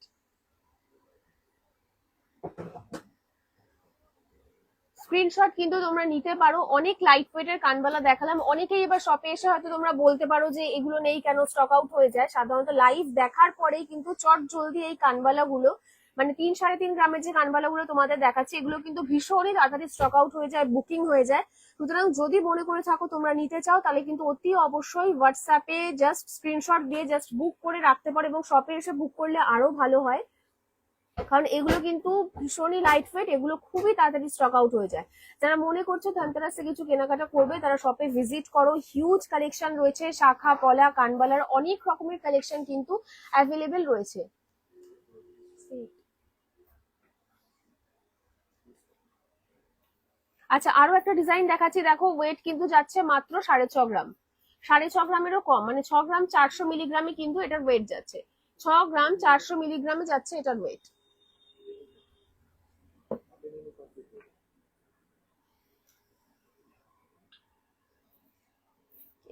স্ক্রিনশট কিন্তু তোমরা নিতে পারো। অনেক লাইট ওয়েটের কানবালা দেখালাম, অনেকেই এবার শপে এসে হয়তো তোমরা বলতে পারো যে এগুলো নেই কেন, স্টক আউট হয়ে যায়। সাধারণত লাইভ দেখার পরেই কিন্তু চট জলদি এই কানবালা গুলো, মানে 3-3.5 গ্রামের যে কানবালা গুলো তোমাদের দেখাচ্ছি, এগুলো কিন্তু ভীষণই তাড়াতাড়ি স্টক আউট হয়ে যায়, বুকিং হয়ে যায়। সুতরাং যদি মনে করে থাকো তোমরা নিতে চাও, তাহলে কিন্তু অতি অবশ্যই হোয়াটসঅ্যাপে জাস্ট স্ক্রিনশট দিয়ে জাস্ট বুক করে রাখতে পারো, এবং শপে এসে বুক করলে আরো ভালো হয়, কারণ এগুলো কিন্তু ভীষণই লাইট ওয়েট, এগুলো খুবই তাড়াতাড়ি স্টক আউট হয়ে যায়। যারা মনে করছো ধনতেরাসে কিছু কেনাকাটা করবে তারা শপে ভিজিট করো। হিউজ কালেকশন রয়েছে, শাখা পলা কানবালার অনেক রকমের কালেকশন কিন্তু অ্যাভেলেবেল রয়েছে। আচ্ছা আরো একটা ডিজাইন দেখাচ্ছি, দেখো ওয়েট কিন্তু যাচ্ছে মাত্র 6.5 গ্রাম। 6.5 গ্রামেরও কম, মানে 6 গ্রাম 400 মিলিগ্রামে কিন্তু এটার ওয়েট যাচ্ছে। 6 গ্রাম 400 মিলিগ্রামে যাচ্ছে এটার ওয়েট।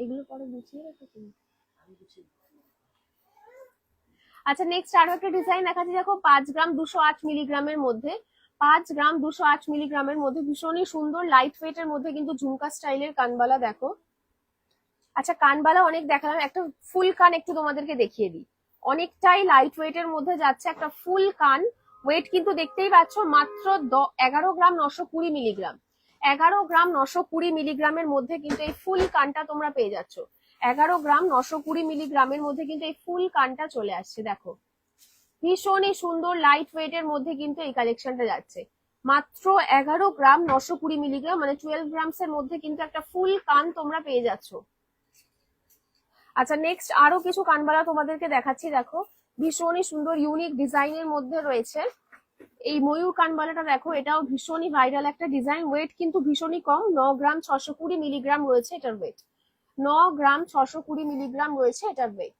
এগুলো পরে গুছিয়ে রাখো তুমি। আচ্ছা নেক্সট আরো একটা ডিজাইন দেখাচ্ছি, দেখো 5 গ্রাম 208 মিলিগ্রামের মধ্যে। 5 গ্রাম 208 মিলিগ্রামের মধ্যে ভীষণই সুন্দর লাইট ওয়েটের মধ্যে কিন্তু ঝুমকা স্টাইলের কানবালা দেখো। আচ্ছা কানবালা অনেক দেখালাম, একটা ফুল কান একটু তোমাদেরকে দেখিয়ে দিই। অনেকটাই লাইট ওয়েটের মধ্যে যাচ্ছে একটা ফুল কান। ওয়েট কিন্তু দেখতেই পাচ্ছ মাত্র 11 গ্রাম 920 মিলিগ্রাম। 11 গ্রাম 920 মিলিগ্রামের মধ্যে কিন্তু এই ফুল কানটা তোমরা পেয়ে যাচ্ছ। 11 গ্রাম 920 মিলিগ্রামের মধ্যে কিন্তু এই ফুল কানটা চলে আসছে। দেখো ভীষণই সুন্দর লাইট ওয়েটের মধ্যে কিন্তু এই কালেকশনটা যাচ্ছে মাত্র 11 গ্রাম 920 মিলিগ্রাম, মানে 12 গ্রামস এর মধ্যে কিন্তু একটা ফুল কান তোমরা পেয়ে যাচ্ছ। আচ্ছা নেক্সট আরো কিছু কানবালা তোমাদেরকে দেখাচ্ছি, দেখো ভীষণই সুন্দর ইউনিক ডিজাইনের মধ্যে রয়েছে। এই ময়ূর কানবালাটা দেখো, এটাও ভীষণই ভাইরাল একটা ডিজাইন। ওয়েট কিন্তু ভীষণই কম, 9 গ্রাম 620 মিলিগ্রাম রয়েছে এটার ওয়েট। 9 গ্রাম 620 মিলিগ্রাম রয়েছে এটার ওয়েট।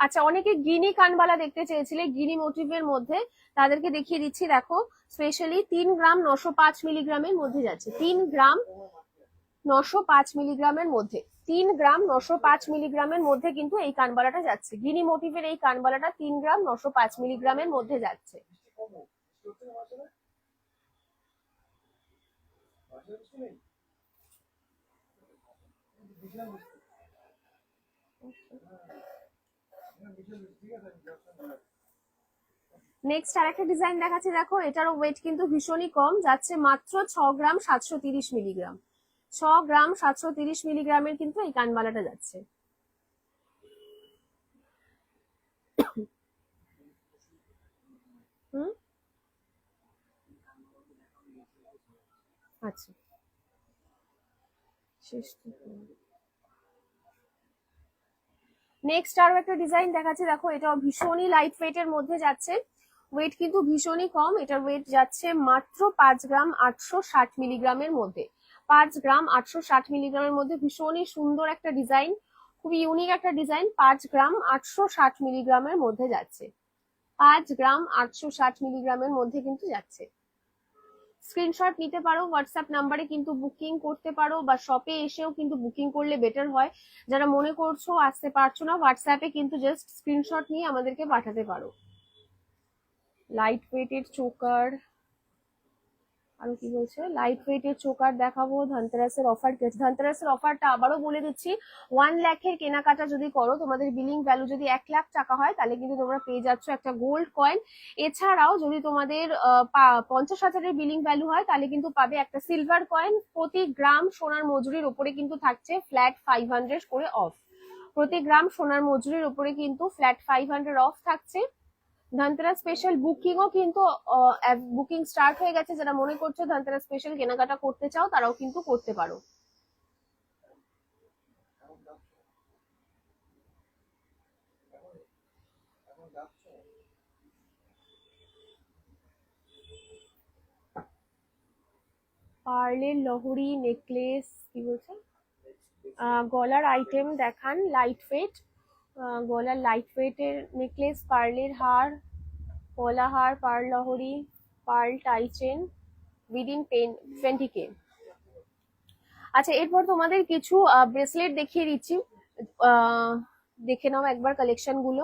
আচ্ছা, অনেকে গিনি কানবালা দেখতে চেয়েছিলে গিনি মোটিভের মধ্যে, তাদেরকে দেখিয়ে দিচ্ছি দেখো। স্পেশালি 3 গ্রাম 905 মিলিগ্রামের মধ্যে যাচ্ছে, 3 গ্রাম 905 মিলিগ্রামের মধ্যে, 3 গ্রাম 905 মিলিগ্রামের মধ্যে কিন্তু এই কানবালাটা যাচ্ছে। গিনি মোটিভের এই কানবালাটা 3 গ্রাম 905 মিলিগ্রামের মধ্যে যাচ্ছে। নেক্সট আরেকটা ডিজাইন দেখাচ্ছি দেখো, এটারও ওয়েট কিন্তু ভীষণই কম, যাচ্ছে মাত্র 6 গ্রাম 730 মিলিগ্রাম। 6 গ্রাম 730 মিলিগ্রামের কিন্তু এই কানবালাটা যাচ্ছে। হুম, আচ্ছা, নেক্সট আরো একটা ডিজাইন দেখাচ্ছি দেখো, এটাও ভীষণই লাইট ওয়েট এর মধ্যে যাচ্ছে। ওয়েট কিন্তু ভীষণই কম, এটার ওয়েট যাচ্ছে মাত্র 5 গ্রাম 860 মিলিগ্রামের মধ্যে। 5 গ্রাম 860 মিলিগ্রামের মধ্যে ভীষণই সুন্দর একটা ডিজাইন, খুবই ইউনিক একটা ডিজাইন। 5 গ্রাম 860 মিলিগ্রামের মধ্যে যাচ্ছে, 5 গ্রাম 860 মিলিগ্রামের মধ্যে কিন্তু যাচ্ছে। স্ক্রিনশট নিতে পারো, হোয়াটসঅ্যাপ নাম্বারে কিন্তু বুকিং করতে পারো, বা শপে এসেও কিন্তু বুকিং করলে বেটার হয়। যারা মনে করছো আসতে পারছো না, হোয়াটসঅ্যাপে কিন্তু জাস্ট স্ক্রিনশট নিয়ে আমাদেরকে পাঠাতে পারো। লাইট ওয়েটের চোকার, আরো কি বলছে, লাইট ওয়েটের চোকার দেখাবো। ধনতেরাসের অফার, ধনতেরাসের অফারটা আবারও বলে দিচ্ছি, 1 লাখের কেনাকাটা যদি করো, তোমাদের বিলিং ভ্যালু যদি 1 লাখ টাকা হয়, তাহলে কিন্তু তোমরা পেয়ে যাচ্ছ একটা গোল্ড কয়েন। এছাড়াও যদি তোমাদের 50,000-এর বিলিং ভ্যালু হয়, তাহলে কিন্তু পাবে একটা সিলভার কয়েন। প্রতি গ্রাম সোনার মজুরির উপরে কিন্তু থাকছে ফ্ল্যাট 500 করে অফ। প্রতি গ্রাম সোনার মজুরির উপরে কিন্তু ফ্ল্যাট 500 অফ থাকছে। ধনতেরাস স্পেশাল বুকিংও কিন্তু বুকিং স্টার্ট হয়ে গেছে। যারা মনে করছো ধনতেরাস স্পেশাল কেনাকাটা করতে চাও, তারাও কিন্তু করতে পারো। পার্লের লহরি নেকলেস, কি বলছে, গলার আইটেম দেখান লাইট ওয়েট। গলার লাইট ওয়েটের নেকলেস, পার্লের হার, গলা হার, পার্ল লহরি, পার্ল টাইচেন উইদিন 20K। আচ্ছা, এরপর তোমাদের কিছু ব্রেসলেট দেখিয়ে দিচ্ছি, দেখে নাও একবার কালেকশন গুলো।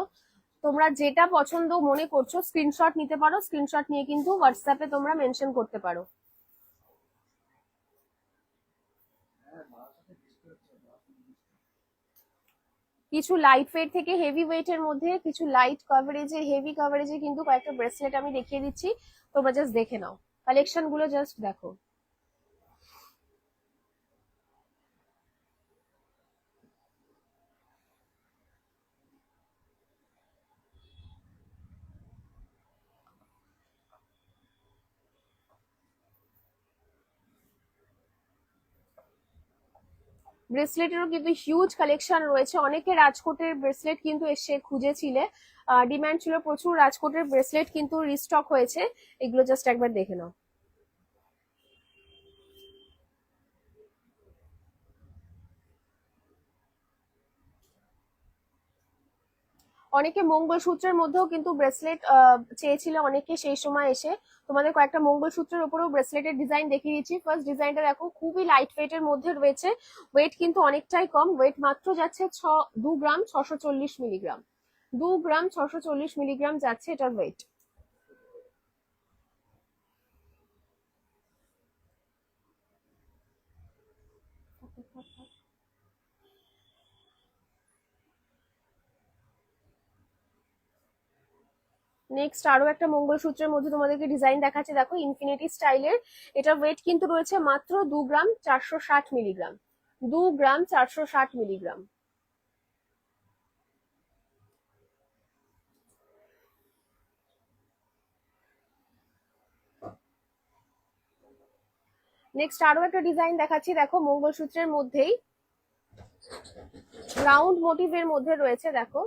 তোমরা যেটা পছন্দ মনে করছো স্ক্রিনশট নিতে পারো, স্ক্রিনশট নিয়ে কিন্তু হোয়াটসঅ্যাপে তোমরা মেনশন করতে পারো। কিছু লাইট ওয়েট থেকে হেভি ওয়েটের মধ্যে, কিছু লাইট কভারেজে হেভি কভারেজে কিন্তু কয়েকটা ব্রেসলেট আমি দেখিয়ে দিচ্ছি, তোমরা জাস্ট দেখে নাও, কালেকশন গুলো জাস্ট দেখো। ব্রেসলেটেরও কিন্তু হিউজ কালেকশন রয়েছে। অনেকে রাজকোটের ব্রেসলেট কিন্তু এসে খুঁজেছিলে, ডিমান্ড ছিল প্রচুর, রাজকোটের ব্রেসলেট কিন্তু রিস্টক হয়েছে। এগুলো জাস্ট একবার দেখে নাও। অনেকে মঙ্গলসূত্রের মধ্যেও কিন্তু ব্রেসলেট চেয়েছিল অনেকে, সেই সময় এসে তোমাদের কয়েকটা মঙ্গলসূত্রের উপরেও ব্রেসলেটের ডিজাইন দেখিয়ে দিচ্ছি। ফার্স্ট ডিজাইনটা দেখো, খুবই লাইট ওয়েটের মধ্যে রয়েছে, ওয়েট কিন্তু অনেকটাই কম, ওয়েট মাত্র যাচ্ছে 2 গ্রাম 640 মিলিগ্রাম। 2 গ্রাম 640 মিলিগ্রাম যাচ্ছে এটার ওয়েট। নেক্সট আরো একটা মঙ্গলসূত্রের মধ্যে তোমাদেরকে ডিজাইন দেখাচ্ছে দেখো, ইনফিনিটি স্টাইলের। এটার ওয়েট কিন্তু রয়েছে মাত্র 2 গ্রাম 460 মিলিগ্রাম। 2 গ্রাম 460 মিলিগ্রাম। নেক্সট আরো একটা ডিজাইন দেখাচ্ছি দেখো, মঙ্গলসূত্রের মধ্যেই রাউন্ড মোটিভের মধ্যে রয়েছে দেখো,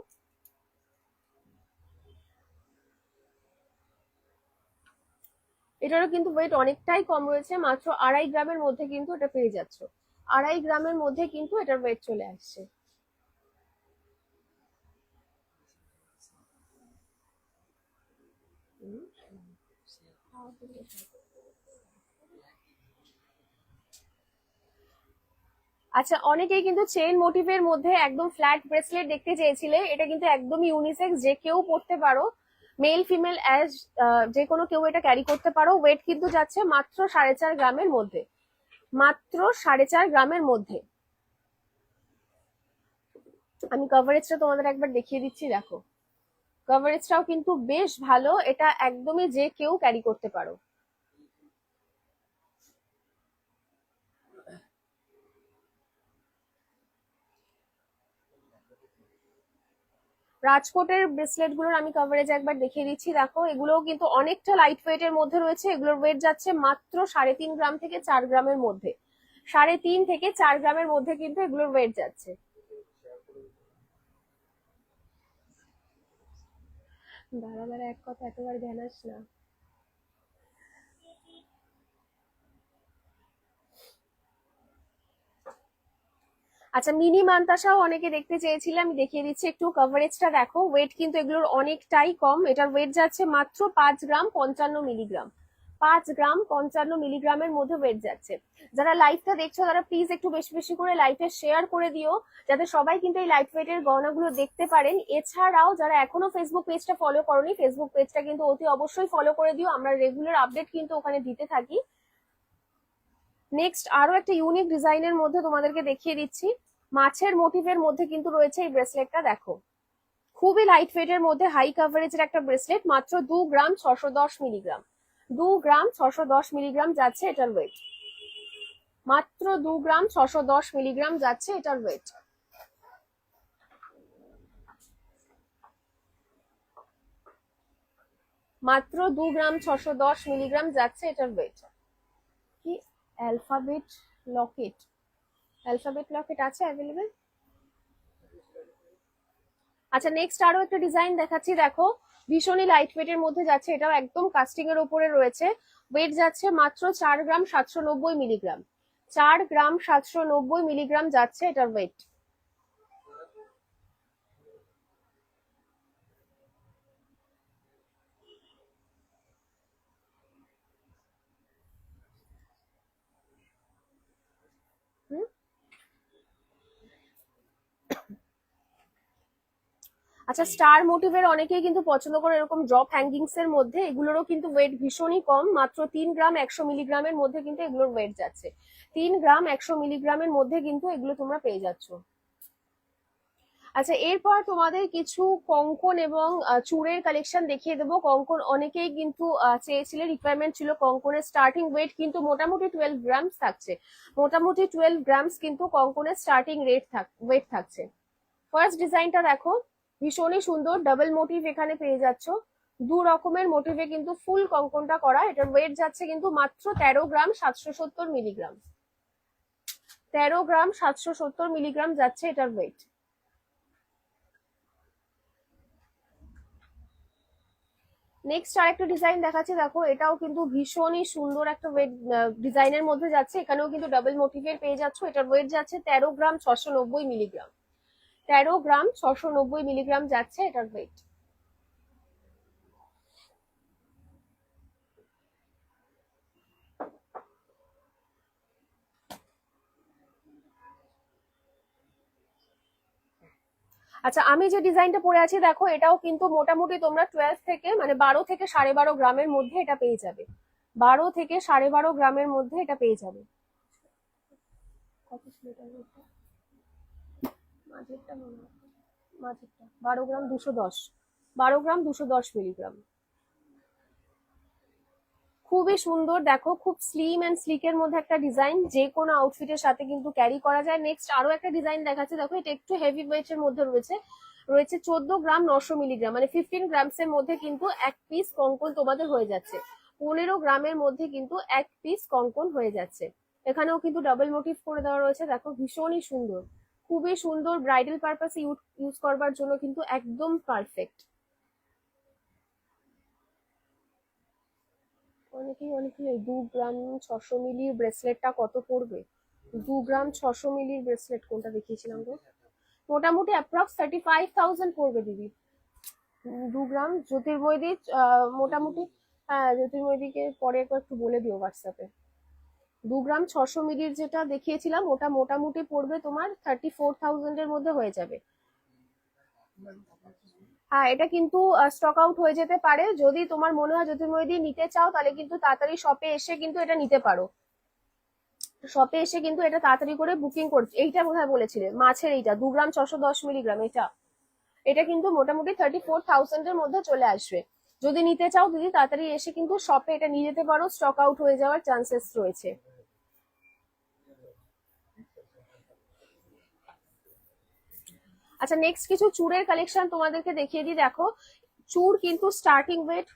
এটারও কিন্তু ওয়েট অনেকটাই কম রয়েছে, মাত্র 2.5 গ্রামের মধ্যে কিন্তু এটা পেয়ে যাচ্ছ। 2.5 গ্রামের মধ্যে কিন্তু এটার ওয়েট চলে আসছে। আচ্ছা, অনেকেই কিন্তু চেইন মোটিভের মধ্যে একদম ফ্ল্যাট ব্রেসলেট দেখতে চেয়েছিলে, এটা কিন্তু একদম ইউনিসেক্স, যে কেউ পড়তে পারো, মেল ফিমেল অ্যাজ যে কোনো কেউ এটা ক্যারি করতে পারো। ওয়েট কিন্তু যাচ্ছে মাত্র 4.5 গ্রামের মধ্যে, মাত্র 4.5 গ্রামের মধ্যে। আমি কভারেজটা তোমাদের একবার দেখিয়ে দিচ্ছি, দেখো কভারেজটাও কিন্তু বেশ ভালো, এটা একদমই যে কেউ ক্যারি করতে পারো। রাজকোটের ব্রেসলেট গুলোর আমি কভারেজ একবার দেখিয়ে দিচ্ছি, দেখো এগুলোও কিন্তু অনেকটা লাইট ওয়েট এর মধ্যে রয়েছে। এগুলোর ওয়েট যাচ্ছে মাত্র 3.5 গ্রাম থেকে 4 গ্রামের মধ্যে, 3.5 থেকে 4 গ্রামের মধ্যে কিন্তু এগুলোর ওয়েট যাচ্ছে। দাঁড়া দাঁড়া, এক কথা এতবার ধ্যান আস না। আচ্ছা, মিনি মান্তাসাও অনেকে দেখতে চেয়েছিলে, আমি দেখিয়ে দিচ্ছি একটু কভারেজটা দেখো। ওয়েট কিন্তু এগুলোর অনেকটাই কম, এটার ওয়েট যাচ্ছে মাত্র 5 গ্রাম 55 মিলিগ্রাম, 5 গ্রাম 55 মিলিগ্রামের মধ্যে ওয়েট যাচ্ছে। যারা লাইভটা দেখছো তারা প্লিজ একটু বেশি বেশি করে লাইভটা শেয়ার করে দিও, যাতে সবাই কিন্তু এই লাইট ওয়েটের গহনাগুলো দেখতে পারেন। এছাড়াও যারা এখনো ফেসবুক পেজটা ফলো করোনি, ফেসবুক পেজটা কিন্তু অতি অবশ্যই ফলো করে দিও, আমরা রেগুলার আপডেট কিন্তু ওখানে দিতে থাকি। নেক্সট আরো একটা ইউনিক ডিজাইনের মধ্যে তোমাদেরকে দেখিয়ে দিচ্ছি, মাছের মোটিভের মধ্যে কিন্তু রয়েছে এই ব্রেসলেটটা, দেখো খুবই লাইট ওয়েটের মধ্যে হাই কাভারেজের একটা ব্রেসলেট, মাত্র 2 গ্রাম 610 মিলিগ্রাম, 2 গ্রাম 610 মিলিগ্রাম যাচ্ছে এটার ওয়েট, মাত্র 2 গ্রাম 610 মিলিগ্রাম যাচ্ছে এটার ওয়েট। মাত্র 2 গ্রাম 610 মিলিগ্রাম যাচ্ছে এটার ওয়েট। কি অ্যালফাবেট লকেট, অ্যালফাবেট লকেট আছে অ্যাভেলেবেল? আচ্ছা, নেক্সট আরো একটা ডিজাইন দেখাচ্ছি, দেখো ভীষণই লাইট ওয়েটের মধ্যে যাচ্ছে, এটাও একদম কাস্টিং এর উপরে রয়েছে। ওয়েট যাচ্ছে মাত্র 4 গ্রাম 790 মিলিগ্রাম, 4 গ্রাম 790 মিলিগ্রাম যাচ্ছে এটার ওয়েট। আচ্ছা, স্টার মোটিভের অনেকেই কিন্তু পছন্দ করে এরকম ড্রপ হ্যাঙ্গিংস এর মধ্যে, এগুলোরও কিন্তু ওয়েট ভীষণই কম, মাত্র 3 গ্রাম 100 মিলিগ্রামের মধ্যে কিন্তু এগুলোর ওয়েট যাচ্ছে, 3 গ্রাম 100 মিলিগ্রামের মধ্যে কিন্তু এগুলো তোমরা পেয়ে যাচ্ছ। আচ্ছা, এরপর তোমাদের কিছু কঙ্কন এবং চূড়ের কালেকশন দেখিয়ে দেবো। কঙ্কন অনেকেই কিন্তু চেয়েছিলে, রিকোয়ারমেন্ট ছিল কঙ্কনের। স্টার্টিং ওয়েট কিন্তু মোটামুটি 12 গ্রামস থাকছে, মোটামুটি 12 গ্রামস কিন্তু কঙ্কনের স্টার্টিং ওয়েট থাকছে। ফার্স্ট ডিজাইনটা দেখো, ভীষণই সুন্দর ডাবল মোটিভ এখানে পেয়ে যাচ্ছ, 2 রকমের মোটিভে কিন্তু ফুল কঙ্কনটা করা। এটার ওয়েট যাচ্ছে কিন্তু মাত্র 13 গ্রাম 770 মিলিগ্রাম, 13 গ্রাম 770 মিলিগ্রাম যাচ্ছে এটার ওয়েট। নেক্সট আরেকটা ডিজাইন দেখাচ্ছি, দেখো এটাও কিন্তু ভীষণই সুন্দর একটা ওয়েট ডিজাইনের মধ্যে যাচ্ছে, এখানেও কিন্তু ডাবল মোটিভের পেয়ে যাচ্ছ। এটার ওয়েট যাচ্ছে 13 গ্রাম 690 মিলিগ্রাম, 13 গ্রাম 690 মিলিগ্রাম যাচ্ছে এটার ওয়েট। আচ্ছা, আমি যে ডিজাইনটা পরে আছি দেখো, এটাও কিন্তু মোটামুটি তোমরা 12 থেকে মানে 12 থেকে 12.5 গ্রামের মধ্যে এটা পেয়ে যাবে, 12 থেকে 12.5 গ্রামের মধ্যে এটা পেয়ে যাবে। কত ছিল এটা? মাঝেরটা মনে হয়, মাঝেরটা 12 গ্রাম 210, 12 গ্রাম 210 মিলিগ্রাম। খুবই সুন্দর, দেখো খুব স্লিম এন্ড স্লিকের মধ্যে একটা ডিজাইন, যে কোনো আউটফিটের সাথে কিন্তু ক্যারি করা যায়। নেক্সট আরো একটা ডিজাইন দেখাচ্ছে, দেখো এটা একটু হেভি ওয়েট এর মধ্যে রয়েছে, রয়েছে 14 গ্রাম 900 মিলিগ্রাম, মানে 15 গ্রামস এর মধ্যে কিন্তু এক পিস কঙ্কন তোমাদের হয়ে যাচ্ছে, 15 গ্রামের মধ্যে কিন্তু এক পিস কঙ্কন হয়ে যাচ্ছে। এখানেও কিন্তু ডাবল মোটিভ করে দেওয়া রয়েছে, দেখো ভীষণই সুন্দর, খুবই সুন্দর, ব্রাইডাল পারপাস ইউজ করবার জন্য কিন্তু একদম পারফেক্ট। অনেকেই 2 গ্রাম 600 মিলির ব্রেসলেটটা কত পড়বে? 2 গ্রাম 600 মিলির ব্রেসলেট কোনটা দেখিয়েছিলাম গো? মোটামুটি অ্যাপ্রক্স 35,000 পড়বে দিদি। 2 গ্রাম জ্যোতির্ময়দি মোটামুটি, হ্যাঁ জ্যোতির্ময়দিকে পরে একটু বলে দিও হোয়াটসঅ্যাপে। 2 গ্রাম 600 মিলির যেটা দেখিয়েছিলাম ওটা মোটামুটি পড়বে তোমার 34,000 এর মধ্যে হয়ে যাবে। হ্যাঁ এটা কিন্তু স্টক আউট হয়ে যেতে পারে, যদি তোমার মনে হয় জ্যোতির্ময়দি নিতে চাও তাহলে কিন্তু তাড়াতাড়ি শপে এসে কিন্তু এটা নিতে পারো। শপে এসে কিন্তু এটা তাড়াতাড়ি করে বুকিং করছে। এইটা বোধহয় বলেছিলে মাছের, এইটা 2 গ্রাম 610 মিলিগ্রাম, এটা এটা কিন্তু মোটামুটি 34,000 এর মধ্যে চলে আসবে। যদি নিতে চাও দিদি তাড়াতাড়ি এসে কিন্তু শপে এটা নিয়ে যেতে পারো, স্টক আউট হয়ে যাওয়ার চান্সেস রয়েছে। আচ্ছা নেক্সট কিছু চুড়ের কালেকশন তোমাদেরকে দেখিয়ে দিই। দেখো চুড় কিন্তু স্টার্টিং ওয়েট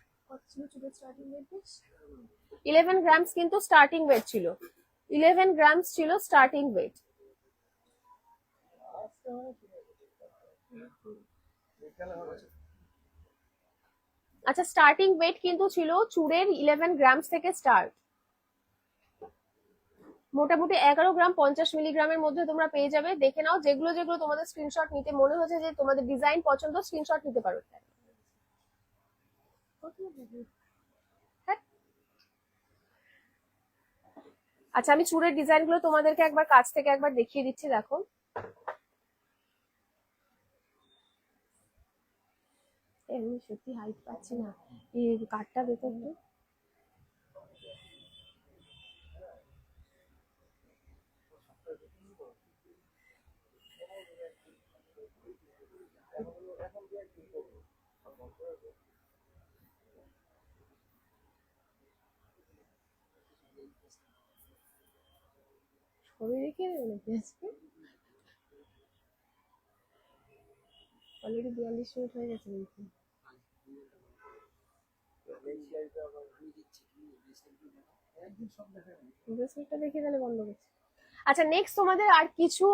11 গ্রামস কিন্তু স্টার্টিং ওয়েট ছিল, 11 গ্রামস ছিল স্টার্টিং ওয়েট। আচ্ছা স্টার্টিং ওয়েট কিন্তু ছিল চুড়ের 11 গ্রামস থেকে স্টার্ট, মোটামুটি 11 গ্রাম 50 মিলিগ্রামের মধ্যে তোমরা পেয়ে যাবে। দেখে নাও যেগুলো যেগুলো তোমাদের স্ক্রিনশট নিতে মনে হচ্ছে যে তোমাদের ডিজাইন পছন্দ, স্ক্রিনশট নিতে পারো। আচ্ছা আমি চুড়ের ডিজাইন গুলো তোমাদেরকে একবার কাছ থেকে একবার দেখিয়ে দিচ্ছি। দেখো আমি সত্যি হাইট পাচ্ছি না, এই কার্ডটা দেখো একটু। ছবি দেখিয়ে দেবে নাকি আজকে? অলরেডি 42 মিনিট হয়ে গেছে কিন্তু। ব্রেসলেটটা দেখিয়ে তাহলে বন্ধ করছি। আচ্ছা নেক্সট তোমাদের আর কিছু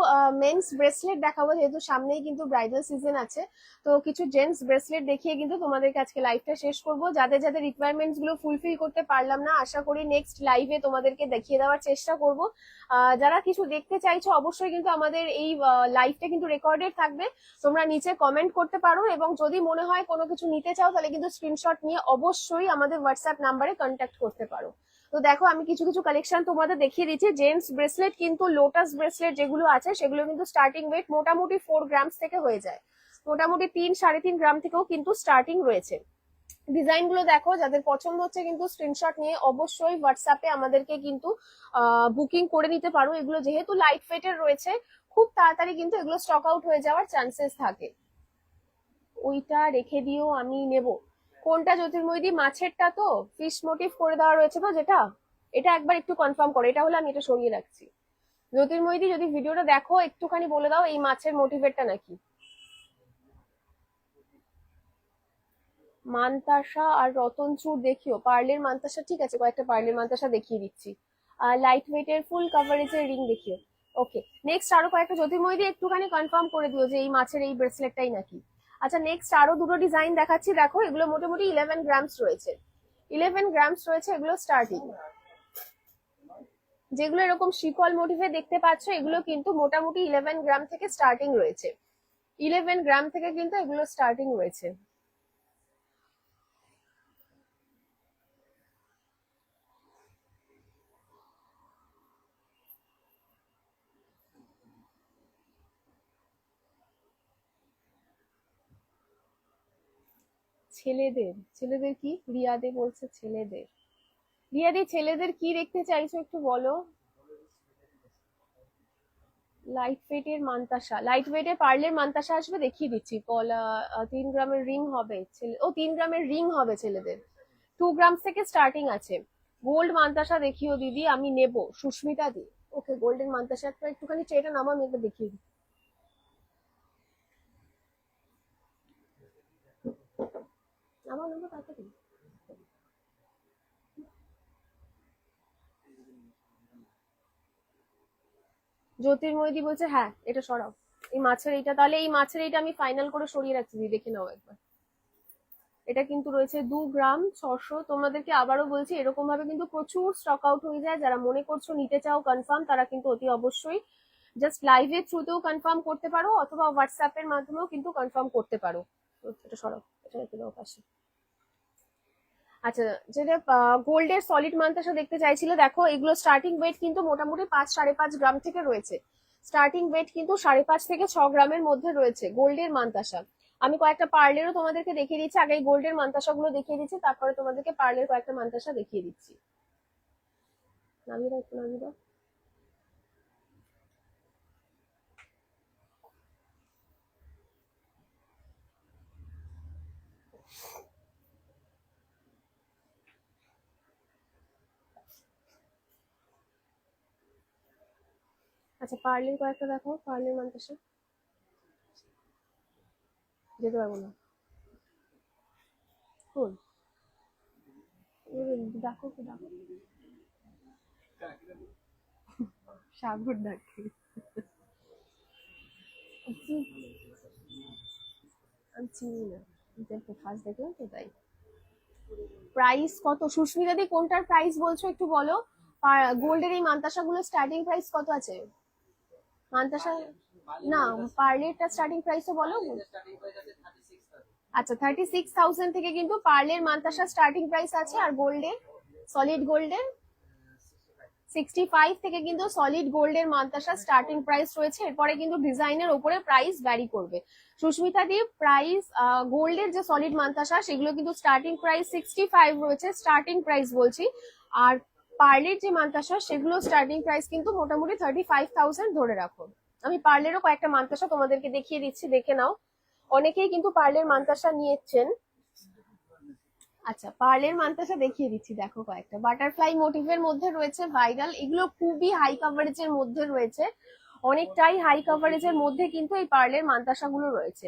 মেন্স ব্রেসলেট দেখাবো, যেহেতু সামনেই কিন্তু ব্রাইডাল সিজন আছে। তো কিছু জেন্টস ব্রেসলেট দেখিয়ে কিন্তু তোমাদেরকে আজকে লাইভটা শেষ করব। যাদের যাদের রিকোয়ারমেন্টস গুলো ফুলফিল করতে পারলাম না, আশা করি নেক্সট লাইভে তোমাদেরকে দেখিয়ে দেওয়ার চেষ্টা করব। যারা কিছু দেখতে চাইছো অবশ্যই কিন্তু আমাদের এই লাইভটা কিন্তু রেকর্ডেড থাকবে, তোমরা নিচে কমেন্ট করতে পারো, এবং যদি মনে হয় কোনো কিছু নিতে চাও তাহলে কিন্তু স্ক্রিনশট নিয়ে অবশ্যই আমাদের হোয়াটসঅ্যাপ নাম্বারে কন্ট্যাক্ট করতে পারো। তো দেখো আমি কিছু কিছু কালেকশন তোমাদের দেখিয়ে দিচ্ছি। জেন্টস ব্রেসলেট কিন্তু লোটাস ব্রেসলেট যেগুলো আছে সেগুলো কিন্তু স্টার্টিং ওয়েট মোটামুটি 4 গ্রামস থেকে হয়ে যায়, মোটামুটি 3-3.5 গ্রাম থেকেও কিন্তু স্টার্টিং রয়েছে। ডিজাইন গুলো দেখো, যাদের পছন্দ হচ্ছে কিন্তু স্ক্রিনশট নিয়ে অবশ্যই হোয়াটসঅ্যাপে আমাদেরকে কিন্তু বুকিং করে নিতে পারো। এগুলো যেহেতু লাইট ওয়েটের রয়েছে খুব তাড়াতাড়ি কিন্তু এগুলো স্টক আউট হয়ে যাওয়ার চান্সেস থাকে। ওইটা রেখে দিও, আমি নেব। কোনটা জ্যোতির্ময়দি? মাছেরটা তো ফিশ মোটিভ করে দেওয়া রয়েছে তো, যেটা এটা একবার একটু কনফার্ম করো, এটা হলে আমি এটা সরিয়ে রাখছি। জ্যোতির্ময়দি যদি ভিডিওটা দেখো একটুখানি বলে দাও এই মাছের মোটিভেরটা নাকি। মানতাসা আর রতনচূড় দেখিও, পার্লের মানতাসা, ঠিক আছে কয়েকটা পার্লের মানতাসা দেখিয়ে দিচ্ছি। আর লাইট ওয়েটের ফুল কাভারেজের রিং দেখিও। ওকে নেক্সট আরো কয়েকটা জ্যোতির্ময়দি একটুখানি কনফার্ম করে দিও যে এই মাছের এই ব্রেসলেটটাই নাকি। আচ্ছা নেক্সট আরো দুটো ডিজাইন দেখাচ্ছি। দেখো এগুলো মোটামুটি 11 গ্রামস রয়েছে, 11 গ্রামস রয়েছে এগুলো স্টার্টিং। যেগুলো এরকম শিকল মোটিভে দেখতে পাচ্ছ এগুলো কিন্তু মোটামুটি 11 গ্রাম থেকে স্টার্টিং রয়েছে, 11 গ্রাম থেকে কিন্তু এগুলো স্টার্টিং রয়েছে। ছেলেদের, ছেলেদের কি রিয়াদে বলছে? ছেলেদের, রিয়াদি ছেলেদের কি দেখতে চাইছো একটু বলো। লাইট ওয়েটের মানতাসা, লাইট ওয়েটের পার্লের মানতাসা আসবে, দেখিয়ে দিচ্ছি। পলা 3 গ্রামের রিং হবে ছেলে, ও 3 গ্রামের রিং হবে ছেলেদের, 2 গ্রাম থেকে স্টার্টিং আছে। গোল্ড মানতাসা দেখিও দিদি, আমি নেব। সুস্মিতা দি, ওকে গোল্ডেন মানতাসা একটুখানি ট্রেটা নামা, আমি একবার দেখিয়ে দিই। আমার নাম্বার তাড়াতাড়ি। জ্যোতির্ময়দি বলছে হ্যাঁ এটা সরাও। এই মাছের এইটা, তাহলে এই মাছের এইটা আমি ফাইনাল করে সরিয়ে রাখছি, দেখে নাও একবার। এটা কিন্তু রয়েছে 2 গ্রাম 600। তোমাদেরকে আবারও বলছি, এরকম ভাবে কিন্তু প্রচুর স্টক আউট হয়ে যায়। যারা মনে করছো নিতে চাও কনফার্ম, তারা কিন্তু অতি অবশ্যই জাস্ট লাইভের থ্রুতেও কনফার্ম করতে পারো, অথবা হোয়াটসঅ্যাপের মাধ্যমেও কিন্তু কনফার্ম করতে পারো। এটা সরাও, এটা রেখে দাও পাশে। আচ্ছা, যেটা গোল্ডের সলিড মান্তাসা দেখতে চাইছিলে, দেখো এগুলো স্টার্টিং ওয়েট কিন্তু মোটামুটি 5-5.5 গ্রাম থেকে রয়েছে। স্টার্টিং ওয়েট কিন্তু 5.5 থেকে 6 গ্রামের মধ্যে রয়েছে গোল্ডের মান্তাসা। আমি কয়েকটা পার্লেরও তোমাদেরকে দেখিয়ে দিচ্ছি, আগে গোল্ডের মান্তাসা গুলো দেখিয়ে দিচ্ছি, তারপরে তোমাদেরকে পার্লের কয়েকটা মান্তাসা দেখিয়ে দিচ্ছি। নামিয়ে দাও, একটু নামিয়ে দাও। আচ্ছা, পার্লের কয়েকটা দেখো, পার্লের মান্তাসা। যেতে পারবো না, কোন দেখো কি দেখো, সাগর ডাকে। আমি চিনি না, ফার্স্ট দেখলাম তো তাই। প্রাইস কত সুস্মিতা দি, কোনটার প্রাইস বলছো একটু বলো? গোল্ডের এই মান্তাসা গুলো স্টার্টিং প্রাইস কত আছে? মান্তাসা না, পার্লেরটা স্টার্টিং প্রাইসও বলো। আচ্ছা, 36,000 থেকে কিন্তু পার্লের মান্তাসা স্টার্টিং প্রাইস আছে। আর গোল্ডের, সলিড গোল্ডের 65 থেকে কিন্তু সলিড গোল্ডের মান্তাসা স্টার্টিং প্রাইস রয়েছে। এরপরে কিন্তু ডিজাইনের উপরে প্রাইস ভ্যারি করবে। সুস্মিতা দি, প্রাইস গোল্ডের যে সলিড মান্তাসা সেগুলো কিন্তু স্টার্টিং প্রাইস 65 রয়েছে, স্টার্টিং প্রাইস বলছি। আর পার্লের যে মান্তাসা সেগুলো স্টার্টিং প্রাইস কিন্তু মোটামুটি 35,000 ধরে রাখো। আমি পার্লেরও কয়েকটা মান্তাসা তোমাদেরকে দেখিয়ে দিচ্ছি, দেখে নাও। অনেকেই কিন্তু পার্লের মান্তাসা নিয়েছেন। আচ্ছা, পার্লের মান্তাসা দেখিয়ে দিচ্ছি, দেখো কয়েকটা বাটারফ্লাই মোটিভের মধ্যে রয়েছে, ভাইরাল। এগুলো খুবই হাই কাভারেজের মধ্যে রয়েছে, অনেকটাই হাই কাভারেজের মধ্যে কিন্তু এই পার্লের মান্তাসা গুলো রয়েছে,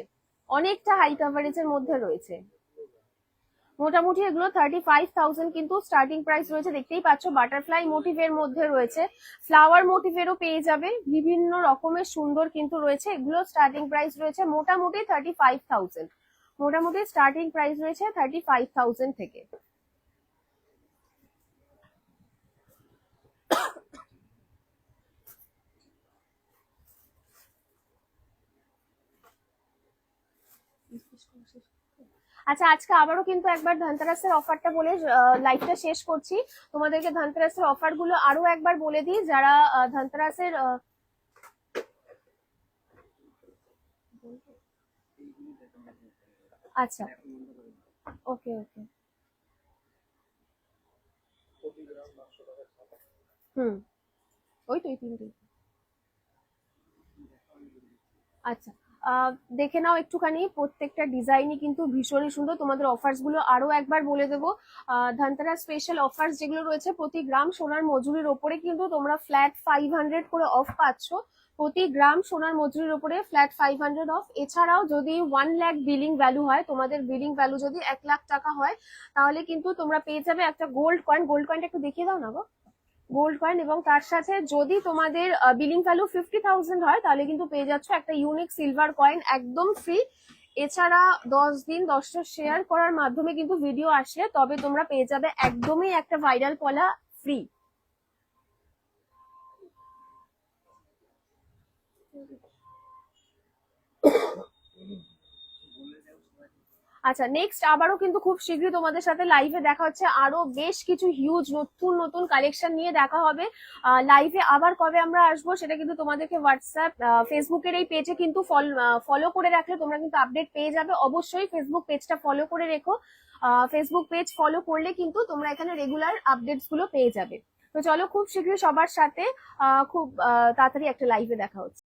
অনেকটা হাই কাভারেজের মধ্যে রয়েছে। মোটামুটি এগুলো 35,000 কিন্তু স্টার্টিং প্রাইস রয়েছে। দেখতেই পাচ্ছ বাটারফ্লাই মোটিভের মধ্যে রয়েছে, ফ্লাওয়ার মোটিভেরও পেয়ে যাবে, বিভিন্ন রকমের সুন্দর কিন্তু রয়েছে। এগুলো স্টার্টিং প্রাইস রয়েছে মোটামুটি 35,000, মোটামুটি স্টার্টিং প্রাইস রয়েছে 35,000 থেকে। আচ্ছা, আজকে আবারও কিন্তু একবার ধনতেরাসের অফারটা বলে লাইভটা শেষ করছি। তোমাদেরকে ধনতেরাসের অফার গুলো আরো একবার বলে দিই, যারা ধনতেরাসের আচ্ছা, ওকে ওকে, হুম, ওই তো এই তিনটে। আচ্ছা, দেখে নাও একটুখানি, প্রত্যেকটা ডিজাইনই কিন্তু ভীষণই সুন্দর। তোমাদের অফার্স গুলো আরো একবার বলে দেবো। ধনতেরাস স্পেশাল অফার্স যেগুলো রয়েছে, প্রতি গ্রাম সোনার মজুরির ওপরে কিন্তু তোমরা ফ্ল্যাট 500 করে অফ পাচ্ছ। প্রতি গ্রাম সোনার মজুরির ওপরে ফ্ল্যাট 500 অফ। এছাড়াও যদি 1 লাখ বিলিং ভ্যালু হয়, তোমাদের বিলিং ভ্যালু যদি 1 লাখ টাকা হয়, তাহলে কিন্তু তোমরা পেয়ে যাবে একটা গোল্ড কয়েন। গোল্ড কয়েনটা একটু দেখিয়ে দাও না গো, গোল্ড কয়েন। এবং তার সাথে যদি তোমাদের বিলিং ভ্যালু 50,000 হয়, তাহলে কিন্তু পেয়ে যাচ্ছ একটা ইউনিক সিলভার কয়েন একদম ফ্রি। এছাড়া 10 দিন 10টা শেয়ার করার মাধ্যমে কিন্তু ভিডিও আসলে তবে তোমরা পেয়ে যাবে একদমই একটা ভাইরাল পলা ফ্রি। আচ্ছা, নেক্সট আবারও কিন্তু খুব শীঘ্রই তোমাদের সাথে লাইভে দেখা হচ্ছে, আরো বেশ কিছু হিউজ নতুন নতুন কালেকশন নিয়ে দেখা হবে। লাইভে আবার কবে আমরা আসবো সেটা কিন্তু তোমাদেরকে হোয়াটসঅ্যাপ ফেসবুকের এই পেজে কিন্তু ফলো করে রাখলে তোমরা কিন্তু আপডেট পেয়ে যাবে। অবশ্যই ফেসবুক পেজটা ফলো করে রেখো, ফেসবুক পেজ ফলো করলে কিন্তু তোমরা এখানে রেগুলার আপডেটস গুলো পেয়ে যাবে। তো চলো, খুব শীঘ্রই সবার সাথে খুব তাড়াতাড়ি একটা লাইভে দেখা হচ্ছে।